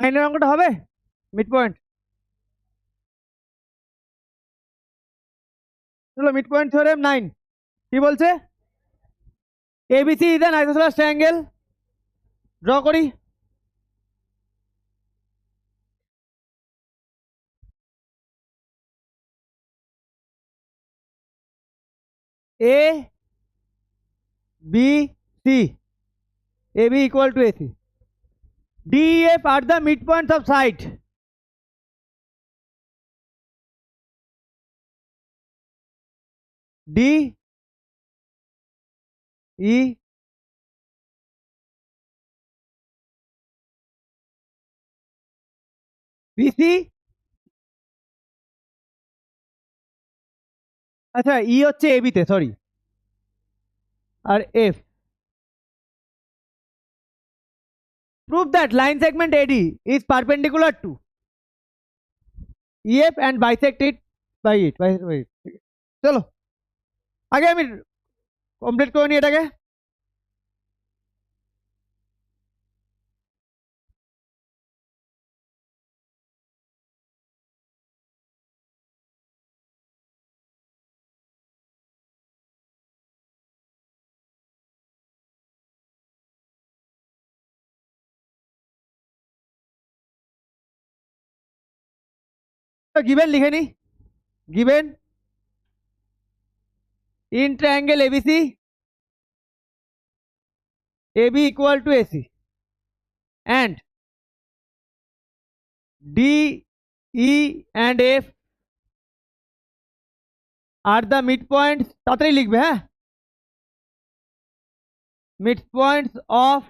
9 অঙ্কটা হবে mid point. চলো মিড পয়েন্ট থিওরেম 9 কি বলছে? ABC is an isosceles triangle. Draw করি। A B C, A B equal to AC, D F are the mid points of side. D E BC, আচ্ছা E হচ্ছে এবিতে, sorry, আর F. Prove that line segment AD is perpendicular to EF and bisect it by it by it. চলো আগে আমি complete করে নিই এটাকে। গিভেন লিখে নি। Given in triangle ABC, AB equal to AC and D, E and F are the midpoints, তাড়াতাড়ি লিখবে হ্যাঁ, midpoints of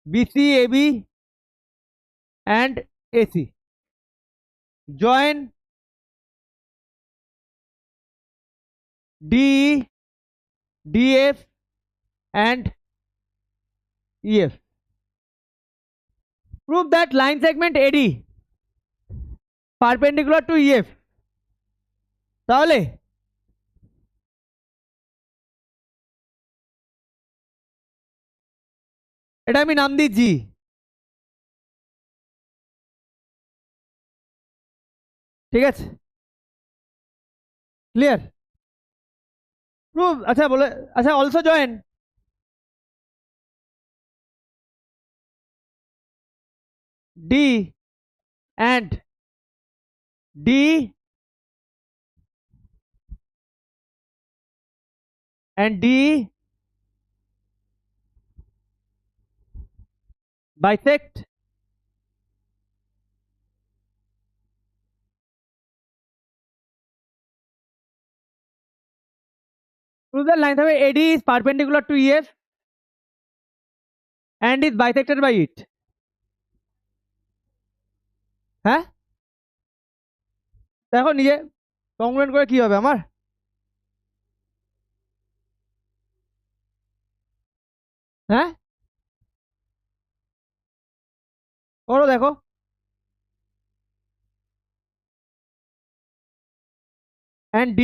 BC, AB and AC. Join DE, DF and EF. Prove that line segment AD perpendicular to EF. তাহলে এটা আমি নাম দিই জি। ঠিক আছে, ক্লিয়ার? প্রুভ, আচ্ছা বলে, আচ্ছা also join D and D and D bisect through the line of AD is perpendicular to EF and is bisected by it. হ্যাঁ দেখো নিজে কংগ্রেন্ট করে কি হবে আমার। হ্যাঁ করো দেখো। and D,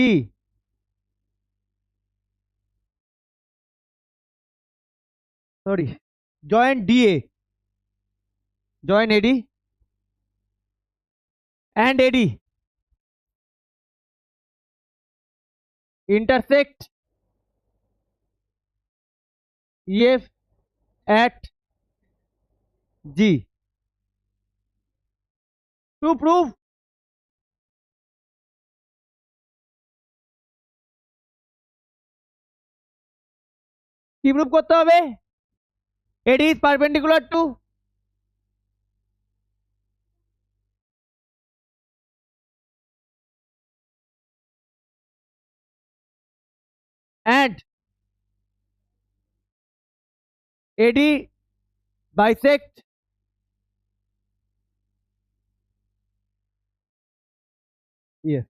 sorry, join DA, join AD and AD intersect EF at G to prove কি প্রুভ করতে হবে? AD is perpendicular to and AD bisect EF.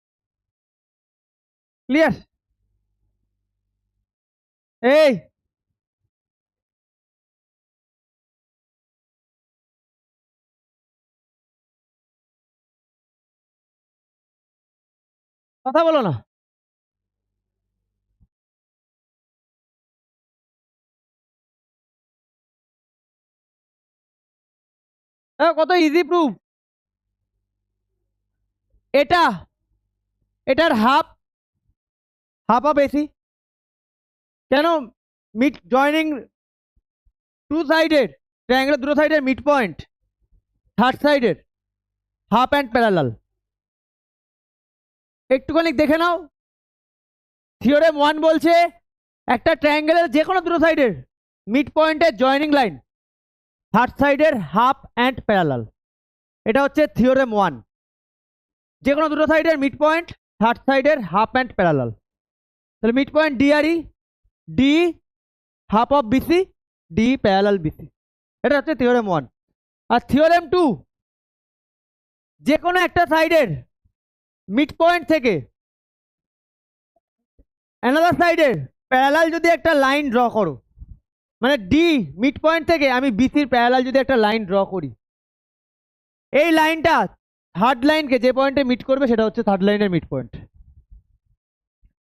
Clear? এই কথা বলো না। কত ইজি প্রুফ। এটার হাফ অফ এসি। কেন? মিড জয়নিং টু সাইডের ট্রায়াঙ্গেলের দুটো সাইডের মিড পয়েন্ট থার্ড সাইডের হাফ অ্যান্ড প্যারালাল। একটুখানি দেখে নাও, থিওরেম 1 বলছে একটা ট্রায়াঙ্গেলের যে কোনো দুটো সাইডের মিড পয়েন্টের জয়নিং লাইন থার্ড সাইডের হাফ অ্যান্ড প্যারালাল। এটা হচ্ছে থিওরেম 1। যে কোনো দুটো সাইডের মিড পয়েন্ট থার্ড সাইডের হাফ অ্যান্ড প্যারালাল। তাহলে মিড পয়েন্ট ডিআরই, D half of BC, D parallel BC. এটা হচ্ছে থিওরেম 1। আর থিওরেম 2, যে কোনো একটা সাইডের মিড পয়েন্ট থেকে অ্যানাদার সাইডের প্যারালাল যদি একটা লাইন ড্র করো, মানে ডি মিড পয়েন্ট থেকে আমি বিসির প্যারালাল যদি একটা লাইন ড্র করি, এই লাইনটা থার্ড লাইনকে যে পয়েন্টে মিট করবে সেটা হচ্ছে থার্ড লাইনের মিড পয়েন্ট।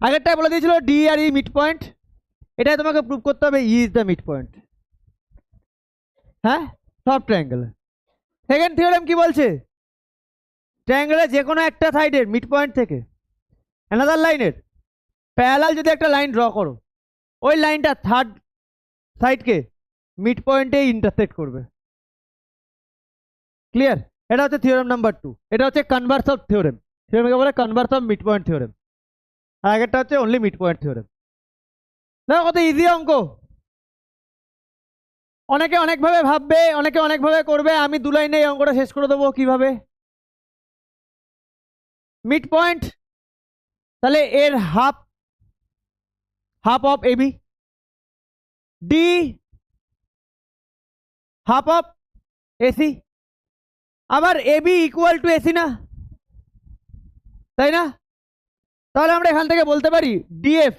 আগেরটাই বলে দিয়েছিল ডি আর ই মিড পয়েন্ট, এটাই তোমাকে প্রুভ করতে হবে ই ইজ দ্য মিড পয়েন্ট। হ্যাঁ, সব ট্রায়াঙ্গেল। সেকেন্ড থিওরেম কি বলছে? ট্রায়াঙ্গেলের যে কোনো একটা সাইডের মিড পয়েন্ট থেকে অ্যানাদার লাইনের প্যারালাল যদি একটা লাইন ড্র করো, ওই লাইনটা থার্ড সাইডকে মিড পয়েন্টে ইন্টারসেক্ট করবে। ক্লিয়ার? এটা হচ্ছে থিওরেম নাম্বার 2। এটা হচ্ছে কনভার্স অফ থিওরেম। থিওরেমকে বলে converse of mid point theorem. আর আগেরটা হচ্ছে অনলি মিড পয়েন্ট থিওরেম। দেখো কত ইজি অঙ্ক। অনেকে অনেকভাবে ভাববে, অনেকে অনেকভাবে করবে। আমি 2 লাইনে এই অঙ্কটা শেষ করে দেবো। কিভাবে? মিড পয়েন্ট, তাহলে এর half of AB, D half of AC. আবার এবি ইকুয়াল টু এসি না, তাই না? তাহলে আমরা এখান থেকে বলতে পারি ডিএফ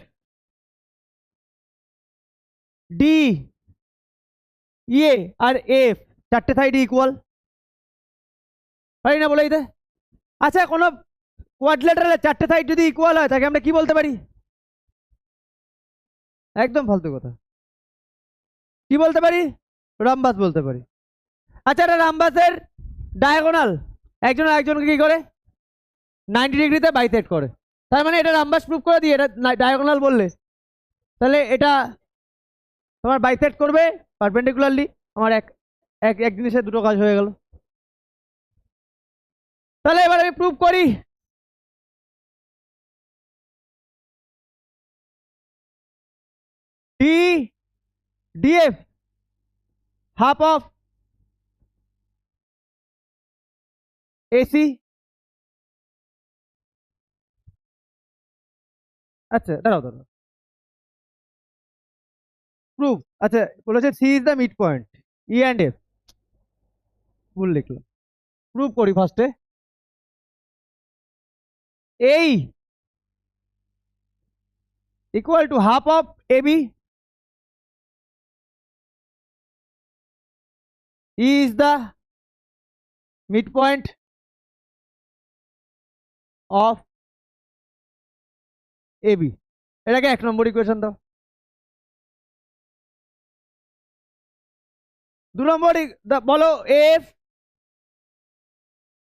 ডি ইয়ে আর এফ চারটে সাইড ইকুয়াল, পারি না বলে দিতে? আচ্ছা, কোনো কোয়াড্রিলেটারালের চারটে সাইড যদি ইকুয়াল হয় তাকে আমরা কি বলতে পারি? একদম ফালতু কথা। কি বলতে পারি? রামবাস বলতে পারি। আচ্ছা, এটা রামবাসের ডায়াগোনাল একজন আরেকজনকে কি করে 90 ডিগ্রিতে বাইসেক্ট করে। তার মানে এটা রামবাস প্রুফ করে দিয়ে এটা ডায়াগোনাল বললে, তাহলে এটা তোমার বাইসেক্ট করবে পারপেন্ডিকুলারলি। আমার এক জিনিসে দুটো কাজ হয়ে গেল। তাহলে এবার আমি প্রুফ করি। D DF half of AC. আচ্ছা, দাঁড়াও দাঁড়াও, প্রুফ। আচ্ছা, বলেছে C is the mid point, E and F. ভুল লিখলাম। প্রুফ করি ফার্স্টে। এই equal to half of AB is the midpoint of AB। এটাকে 1 নম্বর ইকুয়েশন দাও। 2 নম্বর বলো F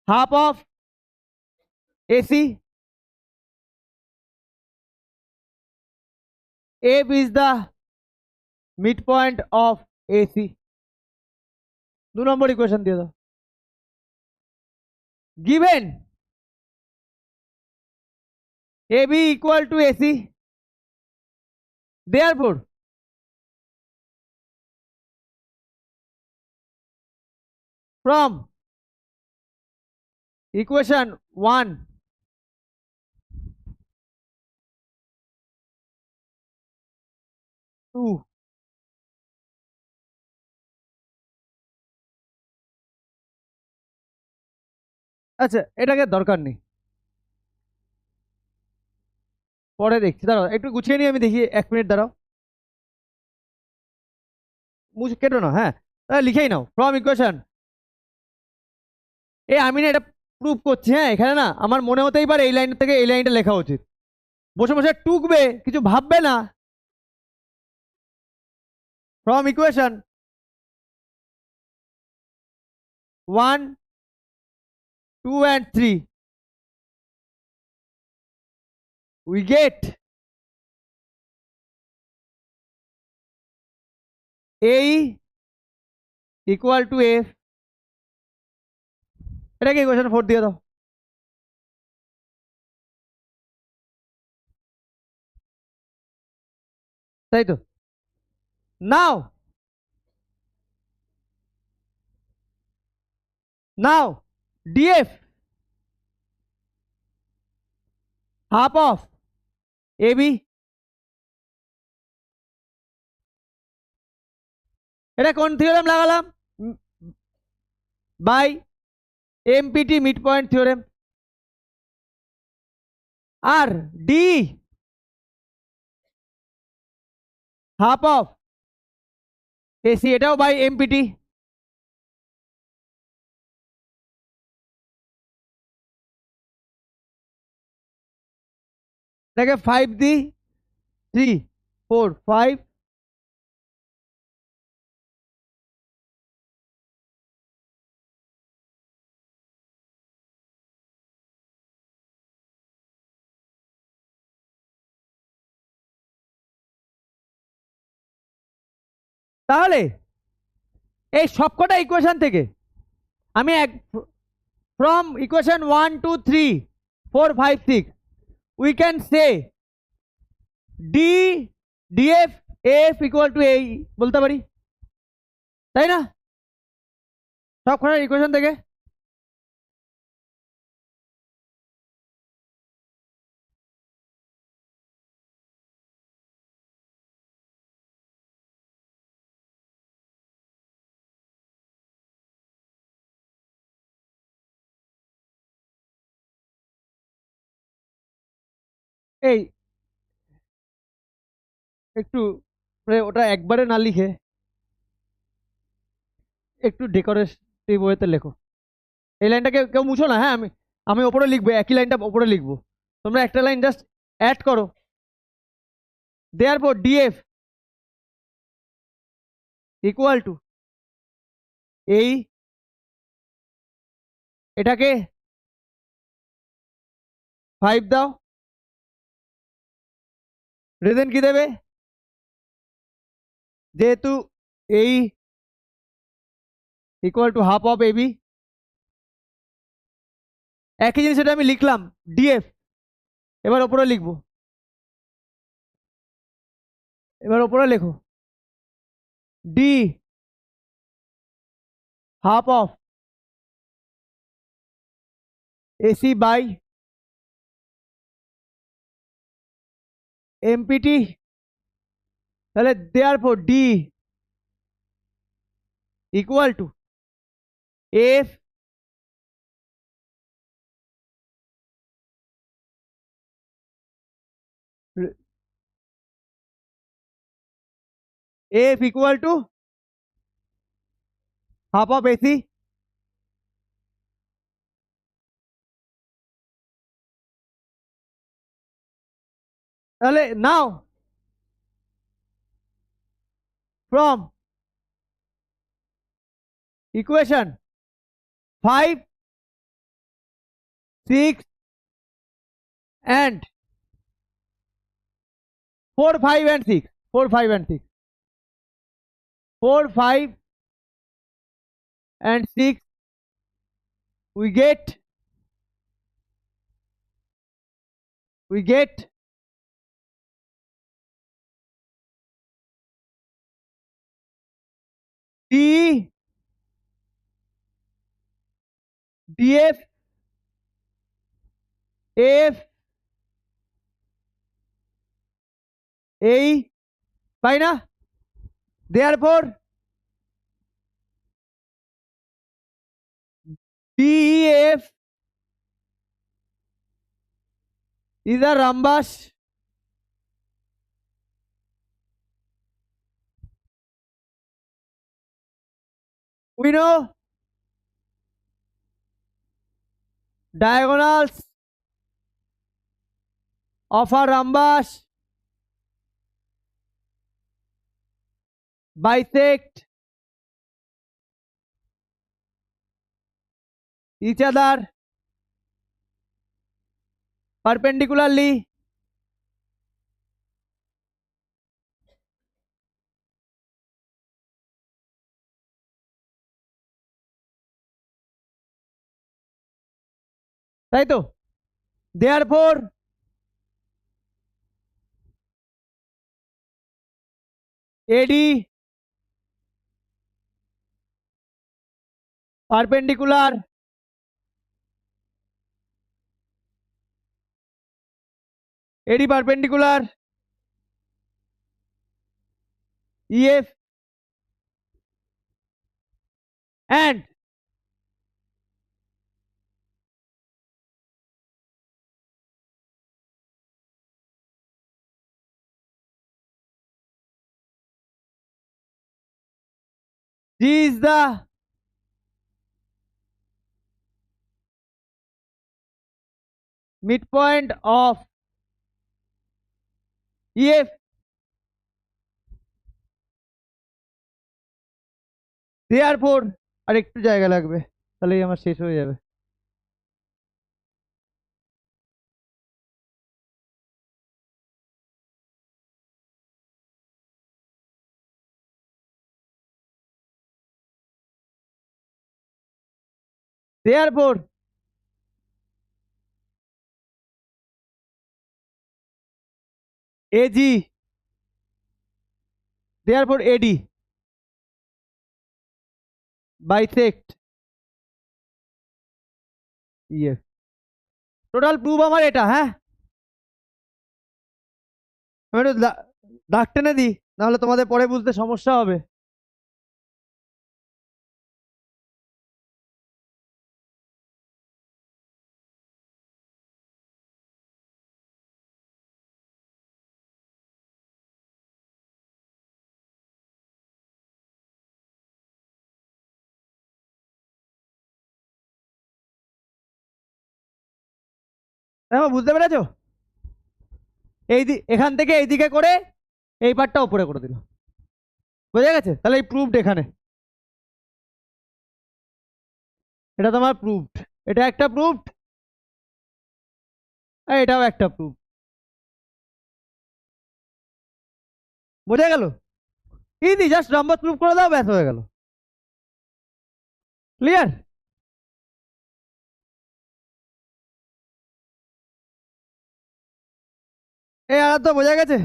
half of AC, F is the mid point of AC. 2 number equation দিয়ে দাও। Given AB equal to AC, therefore from equation 1 to আচ্ছা, এটাকে দরকার নেই, পরে দেখছি। দাঁড়াও একটু গুছিয়ে নিয়ে আমি দেখি। 1 মিনিট দাঁড়াও, মুছে কেটো না। হ্যাঁ, লিখেই নাও ফ্রম ইকুয়েশন। আমি না এটা প্রুভ করছি। হ্যাঁ, এখানে না আমার মনে হতেই পারে এই লাইন থেকে এই লাইনটা লেখা উচিত। বসে বসে টুকবে, কিছু ভাববে না। From equation 1, 2 and 3. We get AE equal to F. এটাকে ইকুয়েশন 4 দিয়ে দাও। তাই তো। Now DF half of AB, এটা কোন থিওরেম লাগালাম? By MPT mid point theorem. আর ডি হাফ অফ এসি, এটাও বাই এমপিটি। এটাকে 5 দি 3 4 5, তাহলে এই সবকটা ইকুয়েশন থেকে আমি from equation 1 2 3 4 5 6 we can say D DF F equal to এই বলতে পারি, তাই না? সবকটা ইকুয়েশন থেকে। এই একটু ওটা একবারে না লিখে একটু ডেকোরেটিভ ওয়েতে লেখো। এই লাইনটাকে কেউ মুছো না, হ্যাঁ? আমি আমি ওপরে লিখবো, একই লাইনটা ওপরে লিখবো, তোমরা একটা লাইন জাস্ট অ্যাড করো। দেয়ারফর ডিএফ ইকুয়াল টু এই, এটাকে 5 দাও। রিজন কি দেবে? যেহেতু এই equal to half of AB, একই জিনিস এটা আমি লিখলাম ডিএফ। এবার ওপরে লিখবো, এবার ওপরে লেখো D half of AC by MPT. তাহলে therefore D equal to F F equal to half of AC. তাহলে now from equation 5 6 and 4 5 and 6 4 5 and 6 4 5 and 6 we get D DF F এই, তাই না? therefore DEF is a rhombus we know diagonals of a rhombus bisect each other perpendicularly তাই তো therefore AD perpendicular AD perpendicular EF and G is the midpoint of EF therefore আর একটু জায়গা লাগবে তাহলেই আমার শেষ হয়ে যাবে therefore AG therefore AD bisect EF total proof আমার এটা হ্যাঁ আমি একটু দাগ টেনে দিই নাহলে তোমাদের পরে বুঝতে সমস্যা হবে দেখো বুঝতে পেরেছো এখান থেকে এইদিকে করে এই পার্টটা উপরে করে দিল বোঝা গেছে তাহলে এই প্রুফড এখানে এটা তোমার প্রুফড এটা একটা প্রুফড আর এটাও একটা প্রুফ বোঝা গেল ইজি জাস্ট নাম্বার প্রুফ করে দাও ব্যাস হয়ে গেল ক্লিয়ার এই আর তো বোঝা গেছে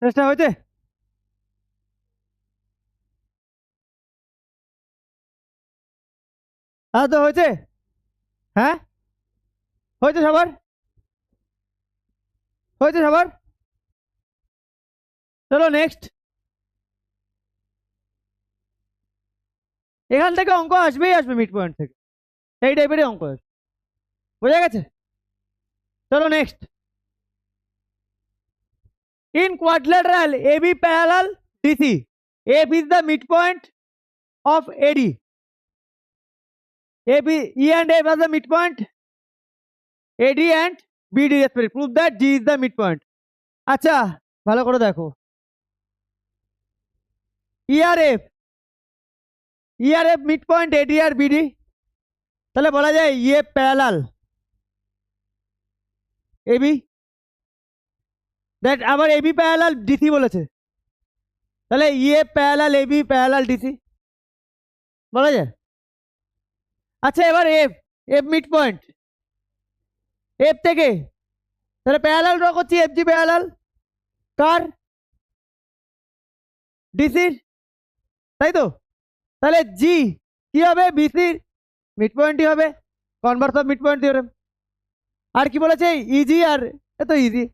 চেষ্টা হয়েছে আর তো হয়েছে হ্যাঁ হয়েছে সবার হয়েছে সবার চলো নেক্সট এখান থেকে অঙ্ক আসবেই আসবে মিড পয়েন্ট থেকে এই টাইপেরই অঙ্ক আসবে বোঝা গেছে চলো next in quadrilateral AB parallel DC F is the midpoint of AD AB E and F are the midpoint AD and BD respectively prove that G is the midpoint আচ্ছা ভালো করে দেখো ERF midpoint AD আর BD তাহলে বলা যায় EF parallel AB that আবার AB parallel DC বলেছে তাহলে EF parallel AB parallel DC বলা যায় আচ্ছা এবার F মিড পয়েন্ট F থেকে তাহলে প্যারালাল ড্র করছি FG প্যারালাল কার ডিসির তাই তো তাহলে G কি হবে BCর মিড পয়েন্টই হবে converse of mid point theorem আর কি বলেছে EG আর এত ইজি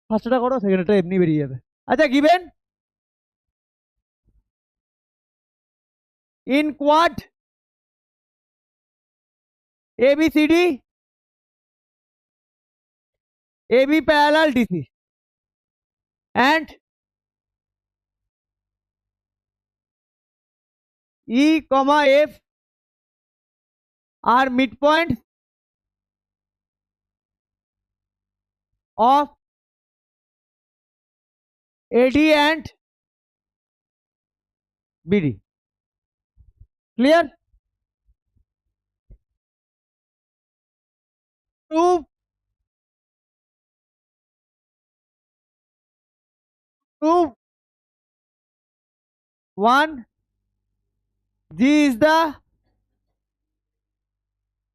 ফার্স্টটা করো সেকেন্ডটা এমনি বেরিয়ে যাবে আচ্ছা given in quad ABCD AB parallel DC and E comma F are midpoint of AD and BD. Clear? Prove one. G is the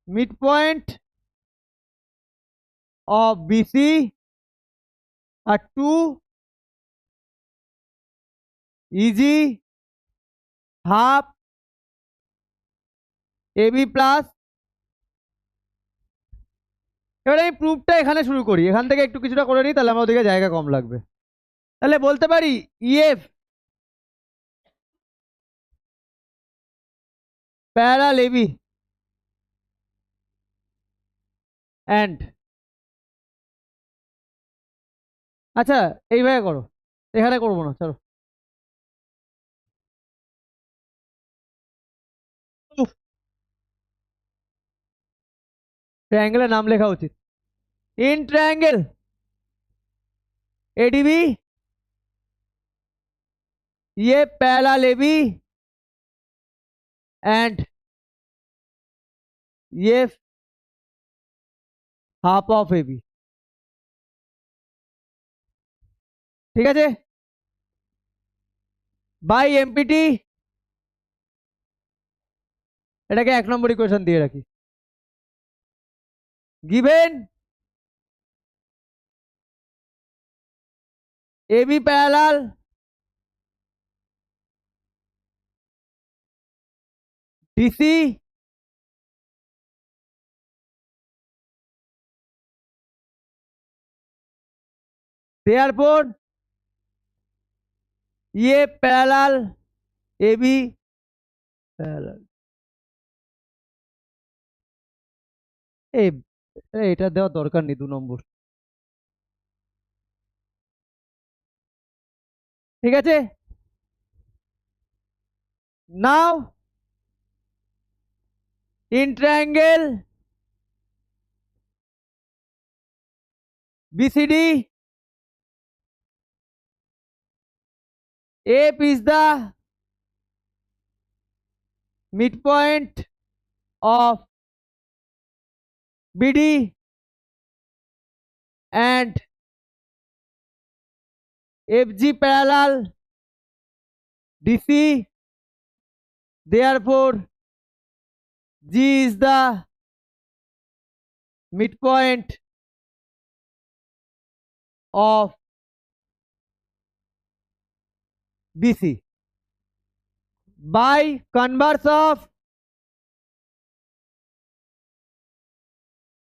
midpoint of BC. 2 EG half AB plus. এবার আমি প্রুফটা এখানে শুরু করি, এখান থেকে একটু কিছুটা করে নিই, তাহলে আমার ওদিকে জায়গা কম লাগবে। তাহলে বলতে পারি ইএফ প্যারাল এবি অ্যান্ড, আচ্ছা এইভাবে করো, এখানে করবো না, চলো। ট্রায়াঙ্গেলের নাম লেখা উচিত। ইন ট্রায়াঙ্গেল এডিবি ये पैरेलल এবি एंड ये হাফ অফ এবি। ঠিক আছে, বাই এমপিটি এটাকে 1 নম্বর ইকুয়েশন দিয়ে রাখি। Given AB parallel DC therefore ये पैरेलल এবি প্যারালাল। এই এটা দেওয়ার দরকার নেই 2 নম্বর। ঠিক আছে, now in triangle BCD F is the midpoint of BD and FG parallel DC, therefore G is the midpoint of BC by converse of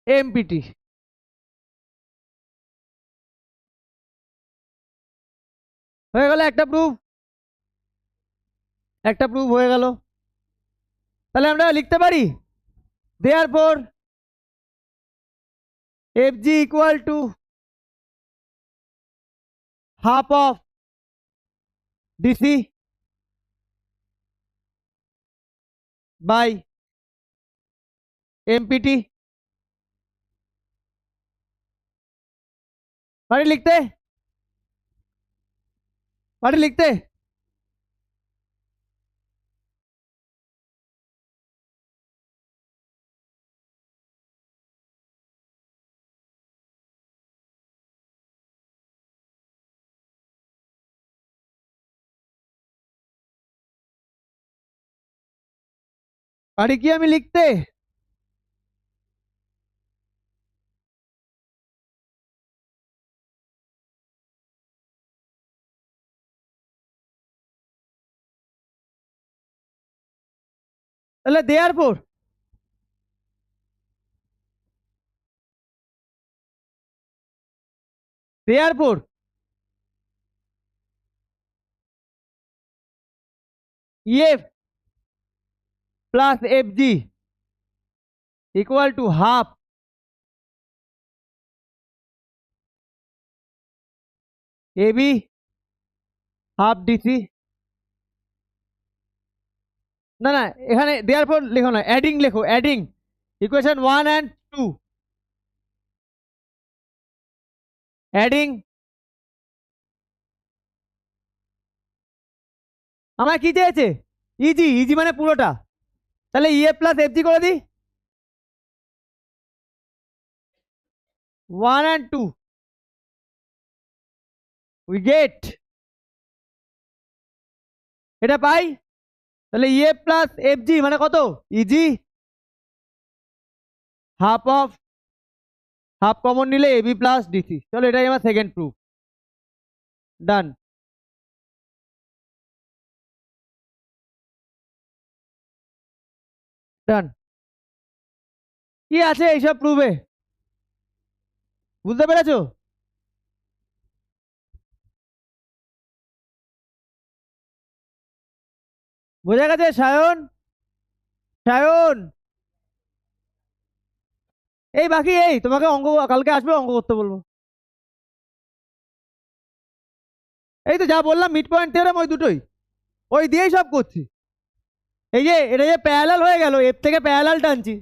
MPT। হয়ে গেল একটা প্রুফ, একটা প্রুফ হয়ে গেল। তাহলে আমরা লিখতে পারি therefore FG equal to half of DC by MPT। পারি লিখতে, পারি লিখতে। পারি কি আমি লিখতে? তাহলে therefore therefore EF plus FG equal to half AB half DC। না না, এখানে দেওয়ার পর লেখো না, অ্যাডিং লেখো, অ্যাডিং ইকুয়েশন 1 and 2, অ্যাডিং। আমার কি চেয়েছে? ইজি, ইজি মানে পুরোটা। তাহলে ইএ প্লাস এফ জি করে দিই, 1 and 2 উই গেট, এটা পাই। তাহলে ইএ প্লাস এফ জি মানে কত? Easy half of, half common নিলে এবি প্লাস ডিসি। চলো এটাই আমার সেকেন্ড প্রুফ, ডান। ডান। কি আছে এইসব প্রুফে, বুঝতে পেরেছো? বোঝা গেছে সায়ন? সায়ন, এই বাকি এই তোমাকে অঙ্ক, কালকে আসবে অঙ্ক করতে বলবো। এই তো যা বললাম, মিড পয়েন্ট থিওরেম, ওই দুটোই, ওই দিয়েই সব করছি। এই যে এটা যে প্যারালাল হয়ে গেল, এর থেকে প্যারালাল টানছি,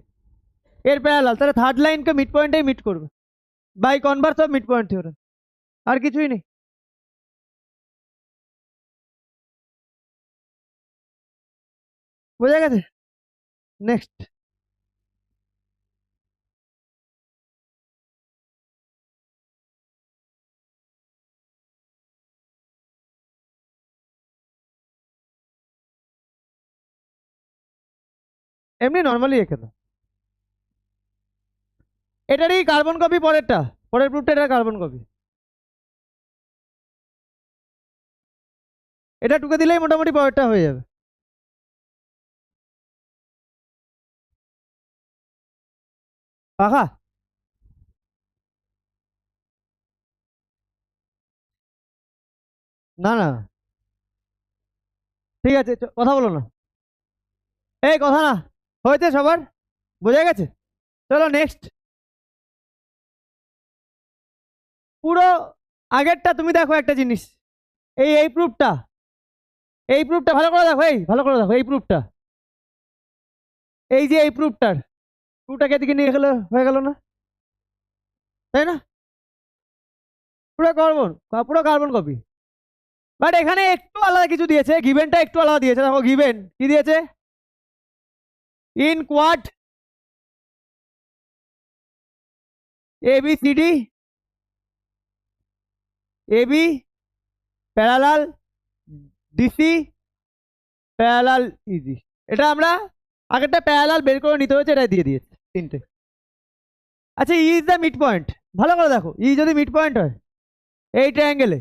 এর প্যারালাল, তাহলে থার্ড লাইনকে মিড পয়েন্টেই মিট করবে by converse of mid point theorem, আর কিছুই নেই। বোঝা গেছে? নেক্সট। এমনি নর্মালি এঁকে দাও, এটারই কার্বন কপি পরেরটা, পরের প্রুফটা এটা কার্বন কপি, এটা টুকে দিলেই মোটামুটি পরেরটা হয়ে যাবে। পাখা? না না, ঠিক আছে, কথা বলো না, এই কথা না, হয়েছে সবার, বোঝা গেছে? চলো নেক্সট। পুরো আগেরটা তুমি দেখো একটা জিনিস, এই এই প্রুফটা, এই প্রুফটা ভালো করে দেখো, এই ভালো করে দেখো এই প্রুফটা, এই যে এই প্রুফটার, প্রুফটাকে এদিকে নিয়ে গেলে হয়ে গেল না, তাই না? পুরো কার্বন, পুরো কার্বন কপি, বাট এখানে একটু আলাদা কিছু দিয়েছে, গিভেনটা একটু আলাদা দিয়েছে, দেখো গিভেন কি দিয়েছে, in quad A B C D, A B parallel, DC parallel, EG. এটা আমরা আগেরটা প্যারালাল বের করে নিতে হয়েছে, এটা দিয়ে দিয়েছে তিনটে। আচ্ছা, ই ইজ দ্য মিড পয়েন্ট, ভালো করে দেখো, ই যদি মিড পয়েন্ট হয় এই ট্রায়াঙ্গেলে,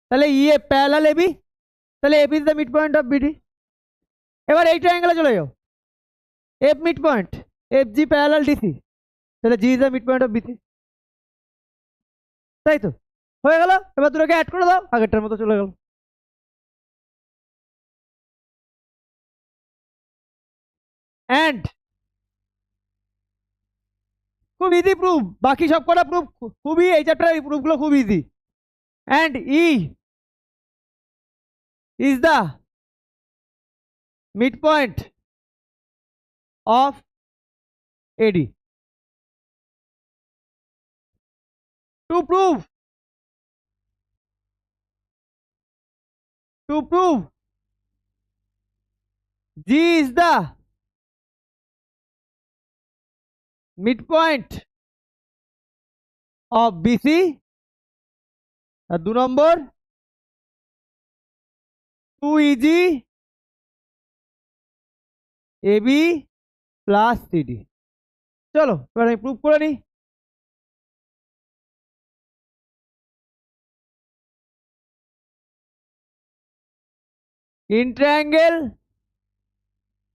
তাহলে ই এ প্যারালাল এবি, তাহলে F is the mid point of BD. এবার এই ট্রায়াঙ্গেলে চলে যাও, F mid point, F G parallel DC, তাহলে G is the mid point of BC. তাই তো, হয়ে গেল। এবার দুটোকে অ্যাড করে দাও, আগেরটার মতো চলে গেল। অ্যান্ড, খুব ইজি প্রুফ, বাকি সব কটা প্রুফ খুবই, এই চ্যাপ্টারের প্রুফগুলো খুব easy. And E is the mid point of AD. To prove, to prove G is the mid point of BC, আর 2 number, two EG AB plus CD. চলো এবার আমি প্রুভ করে নিই। In triangle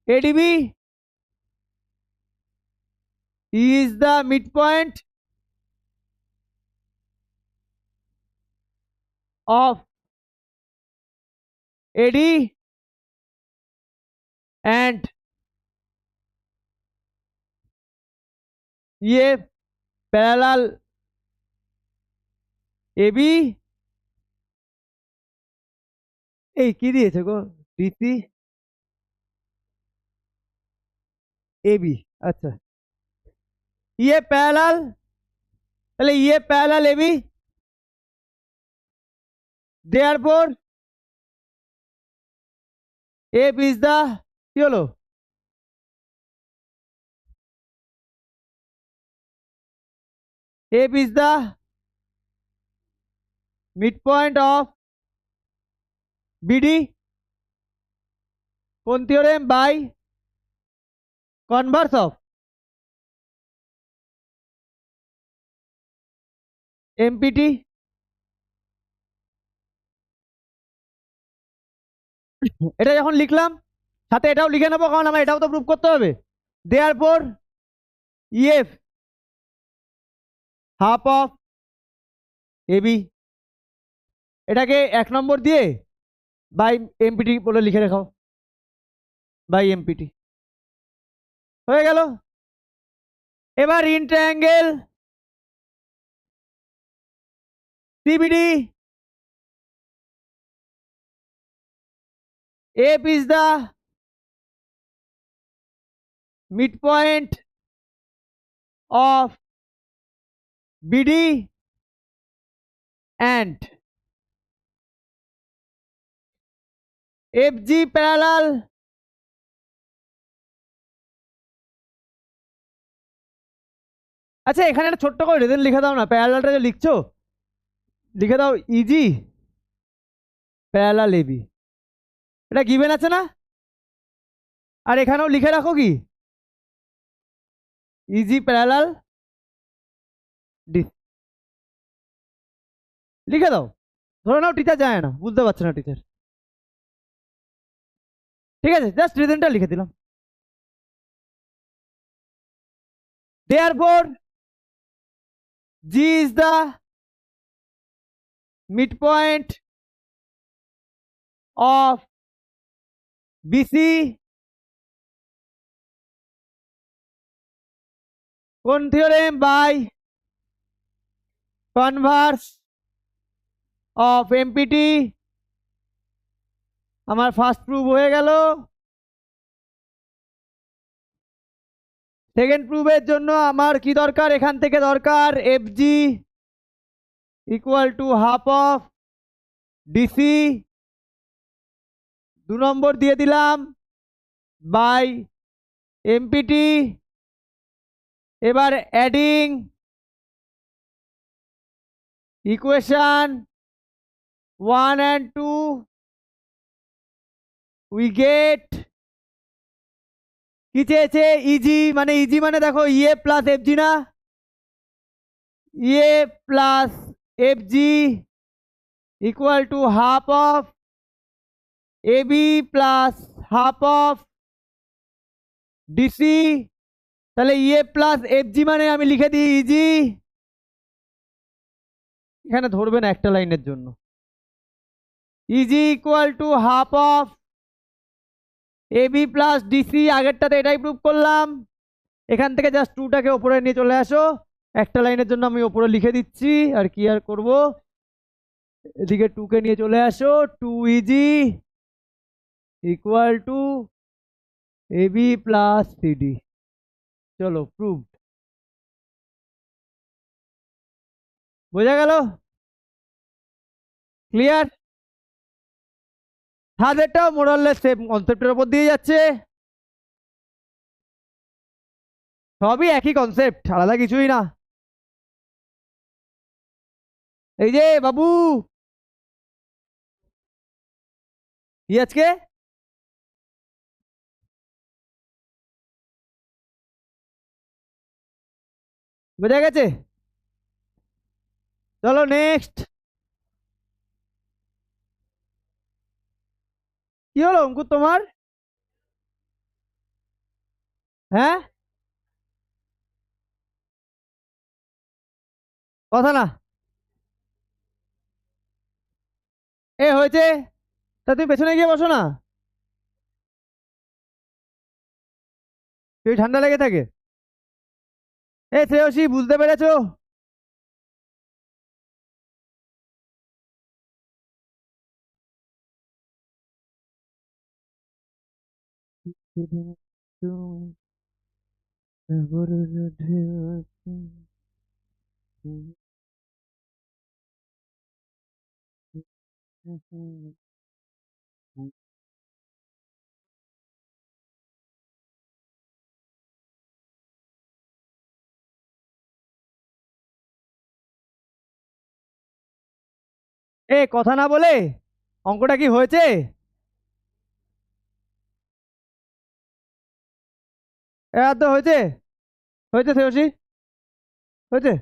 ADB, E is the midpoint of AD and EF parallel AB, এই কি দিয়েছে গো, DC A B. আচ্ছা, ইয়ে প্যারালাল, তাহলে ইয়ে parallel A B, therefore F is the, কি হলো, F is the mid point of BD, কোন theorem, by converse of MPT. এটা যখন লিখলাম, সাথে এটাও লিখে নেবো, কারণ আমার এটাও তো প্রুভ করতে হবে। Therefore EF half of AB, এটাকে 1 নম্বর দিয়ে বাই এমপিটি বলে লিখে রেখো, বাই এমপিটি। হয়ে গেল। এবার in triangle CBD, F is the mid point of BD and FG parallel আচ্ছা, এখানে একটা ছোট্ট করে রেজেন লিখে দাও না, প্যারালালটা যে লিখছো লিখে দাও ইজি প্যারালাল এবি, এটা গিভেন আছে না? আর এখানেও লিখে রাখো কি ইজি প্যারালাল ডি, লিখে দাও। ধরে নাও টিচার যায় না, বুঝতে পারছে না টিচার, ঠিক আছে, জাস্ট রিজনটা লিখে দিলাম। therefore G is the midpoint of BC, কোন theorem, by converse of MPT. আমার ফার্স্ট প্রুভ হয়ে গেল। সেকেন্ড প্রুফের জন্য আমার কি দরকার, এখান থেকে দরকার F G equal to half of DC, 2 নম্বর দিয়ে দিলাম বাই এমপিটি। এবার adding equation 1 and 2 we get, কি চেয়েছে, ইজি মানে দেখো ইয়ে প্লাস এফ জি না, ইয়ে plus F G equal to half of A B plus half of DC. তাহলে ইয়ে প্লাস এফ জি মানে আমি লিখে দিই ইজি, এখানে ধরবে না একটা লাইনের জন্য, EG equal to half of A B plus DC. আগেরটাতে এটাই প্রুভ করলাম। এখান থেকে জাস্ট টুটাকে ওপরে নিয়ে চলে আসো, একটা লাইনের জন্য আমি ওপরে লিখে দিচ্ছি, আর কি আর করব, এদিকে টুকে নিয়ে চলে আসো, 2 EG equal to A B plus CD. চলো প্রুভ, বোঝা গেল, ক্লিয়ার। তাদেরটাও মোরাললেস সেম কনসেপ্টের উপর দিয়ে যাচ্ছে, সবই একই কনসেপ্ট, আলাদা কিছুই না। এই যে বাবু, কি আজকে, বোঝা গেছে। চলো নেক্সট। কি হলো অঙ্কুর তোমার? হ্যাঁ, কথা না, এ হয়েছে, তা তুমি পেছনে গিয়ে বসো না, তুই ঠান্ডা লেগে থাকে। এ শ্রেয়সী, বুঝতে পেরেছো? এ কথা না বলে অঙ্কটা কি হয়েছে? এবার তো হয়েছে, হয়েছে শ্রেয়সী, হয়েছে।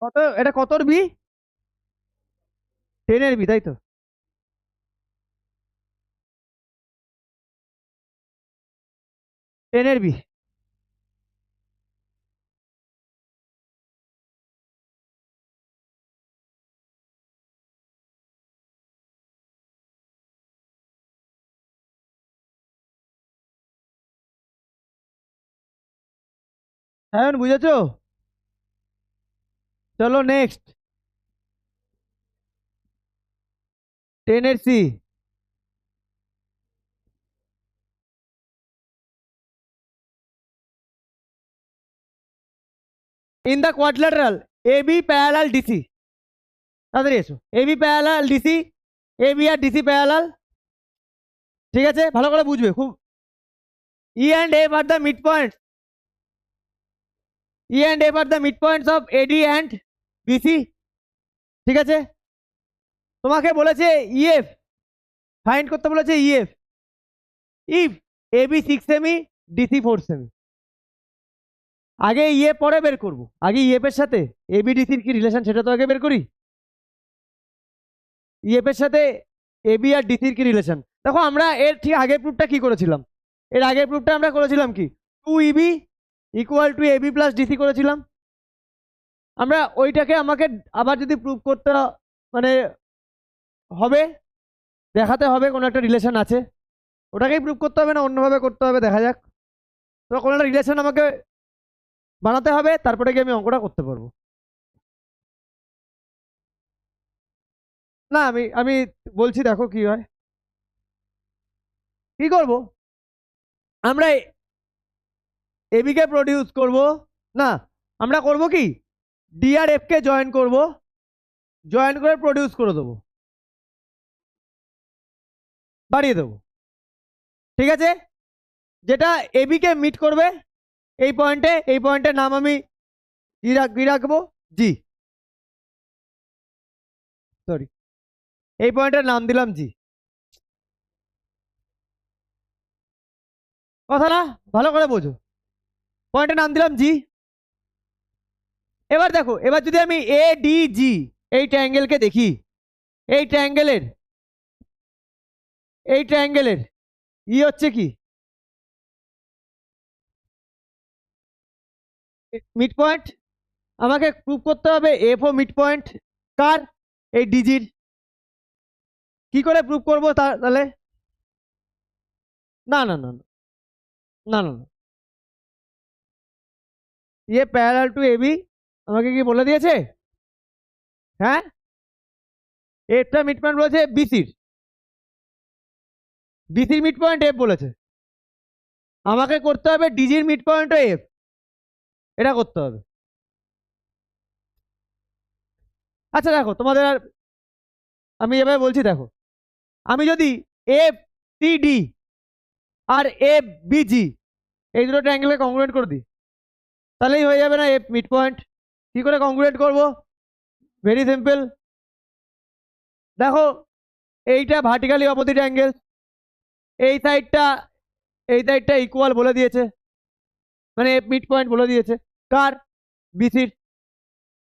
কত, এটা কতর বি? 10-এর বি, তাই তো? টেনের বি। হ্যাঁ বুঝেছো? চলো নেক্সট। 10-এর C. In the quadrilateral A B parallel DC. তাড়াতাড়ি এসো। A B parallel DC, A B আর ডিসি প্যারালাল। ঠিক আছে, ভালো করে বুঝবে খুব। E and F are the mid point, E and F are the mid points of AD and BC. ঠিক আছে, তোমাকে বলেছে ইএফ ফাইন্ড করতে, বলেছে ইএফ ইফ এ বি 6 সেমি, ডিসি 4 সেমি। আগে ইএফ পরে বের করবো, আগে ইএফ এর সাথে এবি ডিসির কি রিলেশন সেটা তো আগে বের করি। ইএফ এর সাথে এবি আর ডিসির কি রিলেশন? দেখো আমরা এর ঠিক আগের প্রুফটা কি করেছিলাম, এর আগের প্রুফটা আমরা করেছিলাম কি 2 EB equal to AB plus DC করেছিলাম। আমরা ওইটাকে আমাকে আবার যদি প্রুফ করতে মানে হবে, দেখাতে হবে কোনো একটা রিলেশন আছে, ওটাকেই প্রুফ করতে হবে না অন্যভাবে করতে হবে দেখা যাক। তো কোনো একটা রিলেশন আমাকে বানাতে হবে, তারপরে গিয়ে আমি অঙ্কটা করতে পারবো। না আমি আমি বলছি, দেখো কি হয়। কি করব, আমরা এবি কে প্রডিউস করব, না আমরা করব কি ডি আর এফ কে জয়েন করব, জয়েন করে প্রডিউস করে দেবো, বাড়িয়ে দেবো। ঠিক আছে, যেটা এবি কে মিট করবে এই পয়েন্টে, এই পয়েন্টের নাম আমি কি রাখবো, জি, সরি, এই পয়েন্টের নাম দিলাম জি। কথা না, ভালো করে বোঝো, পয়েন্টের নাম দিলাম জি। এবার দেখো, এবার যদি আমি এ ডি জি এই ট্রায়াঙ্গেলকে দেখি, এই ট্রায়াঙ্গেলের, এই ট্রায়াঙ্গেলের ই হচ্ছে কি মিড পয়েন্ট। আমাকে প্রুভ করতে হবে এফ ও মিড পয়েন্ট কার, এই ডিজির। কি করে প্রুভ করবো তাহলে? না না না না না না, ইয়ে প্যারালাল টু এবি আমাকে কি বলে দিয়েছে? হ্যাঁ, এফটা মিড পয়েন্ট বলেছে বিসির, বিসির মিড পয়েন্ট এফ বলেছে, আমাকে করতে হবে ডিজির মিড পয়েন্ট এফ, এটা করতে হবে। আচ্ছা দেখো তোমাদের আর আমি এভাবে বলছি, দেখো আমি যদি এফ সি ডি আর এফ বিজি এই দুটো ট্রায়াঙ্গেলকে কংগ্রুয়েন্ট করে দিই, তাহলেই হয়ে যাবে না এফ মিড পয়েন্ট। কি করে কংগ্রুয়েন্ট করব? Very simple. দেখো এইটা ভার্টিক্যালি অপোজিট অ্যাঙ্গেল, এই সাইডটা, এই সাইডটা ইকুয়াল বলে দিয়েছে, মানে এফ মিড পয়েন্ট বলে দিয়েছে কার, বিসির।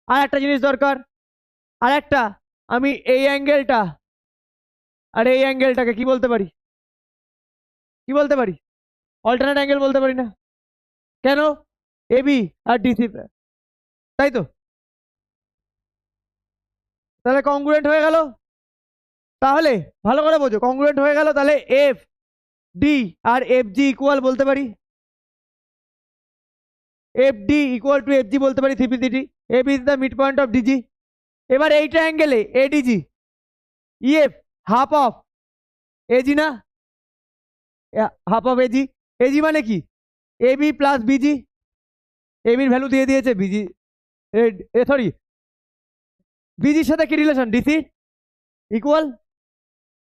আর একটা জিনিস দরকার, আর একটা, আমি এই অ্যাঙ্গেলটা আর এই অ্যাঙ্গেলটাকে কি বলতে পারি, কি বলতে পারি? অল্টারনেট অ্যাঙ্গেল বলতে পারি না? কেন? এবি আর ডিসি, তাই তো? তাহলে কংগ্রুয়েন্ট হয়ে গেল। তাহলে ভালো করে বোঝো, কংগ্রুয়েন্ট হয়ে গেল, তাহলে এফ ডি আর এফ জি ইকুয়াল বলতে পারি, F D equal to F G বলতে পারি সিপিসিটি। AB is the midpoint of DG. এবার এই ট্রায়াঙ্গেলে ADG EF half of AG না, হাফ অফ AG। AG মানে কি? AB plus BG। AB এর ভ্যালু দিয়ে দিয়েছে BG, সরি BG সাথে কি রিলেশন? DC ইকুয়াল,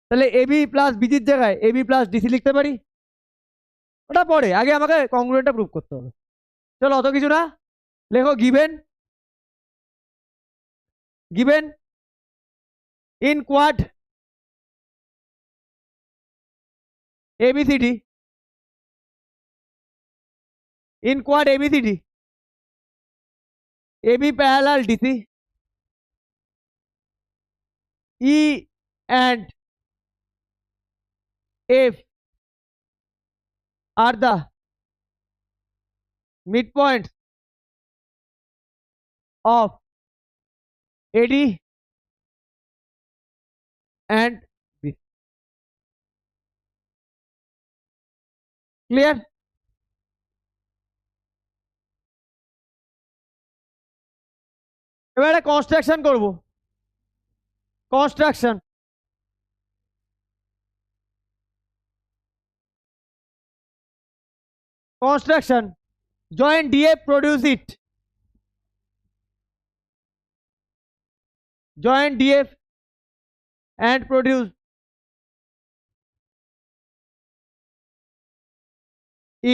তাহলে AB প্লাস BG এর জায়গায় AB প্লাস DC লিখতে পারি। ওটা পরে, আগে আমাকে কংগ্রুয়েন্টটা প্রুভ করতে হবে। চলো অত কিছু না, লেখো given in quad ABCD, in quad ABCD, AB parallel DC, E and F are the midpoints of AD and B. Clear? এবারে কনস্ট্রাকশন করব। Construction, construction, join DF produce it, join DF and produce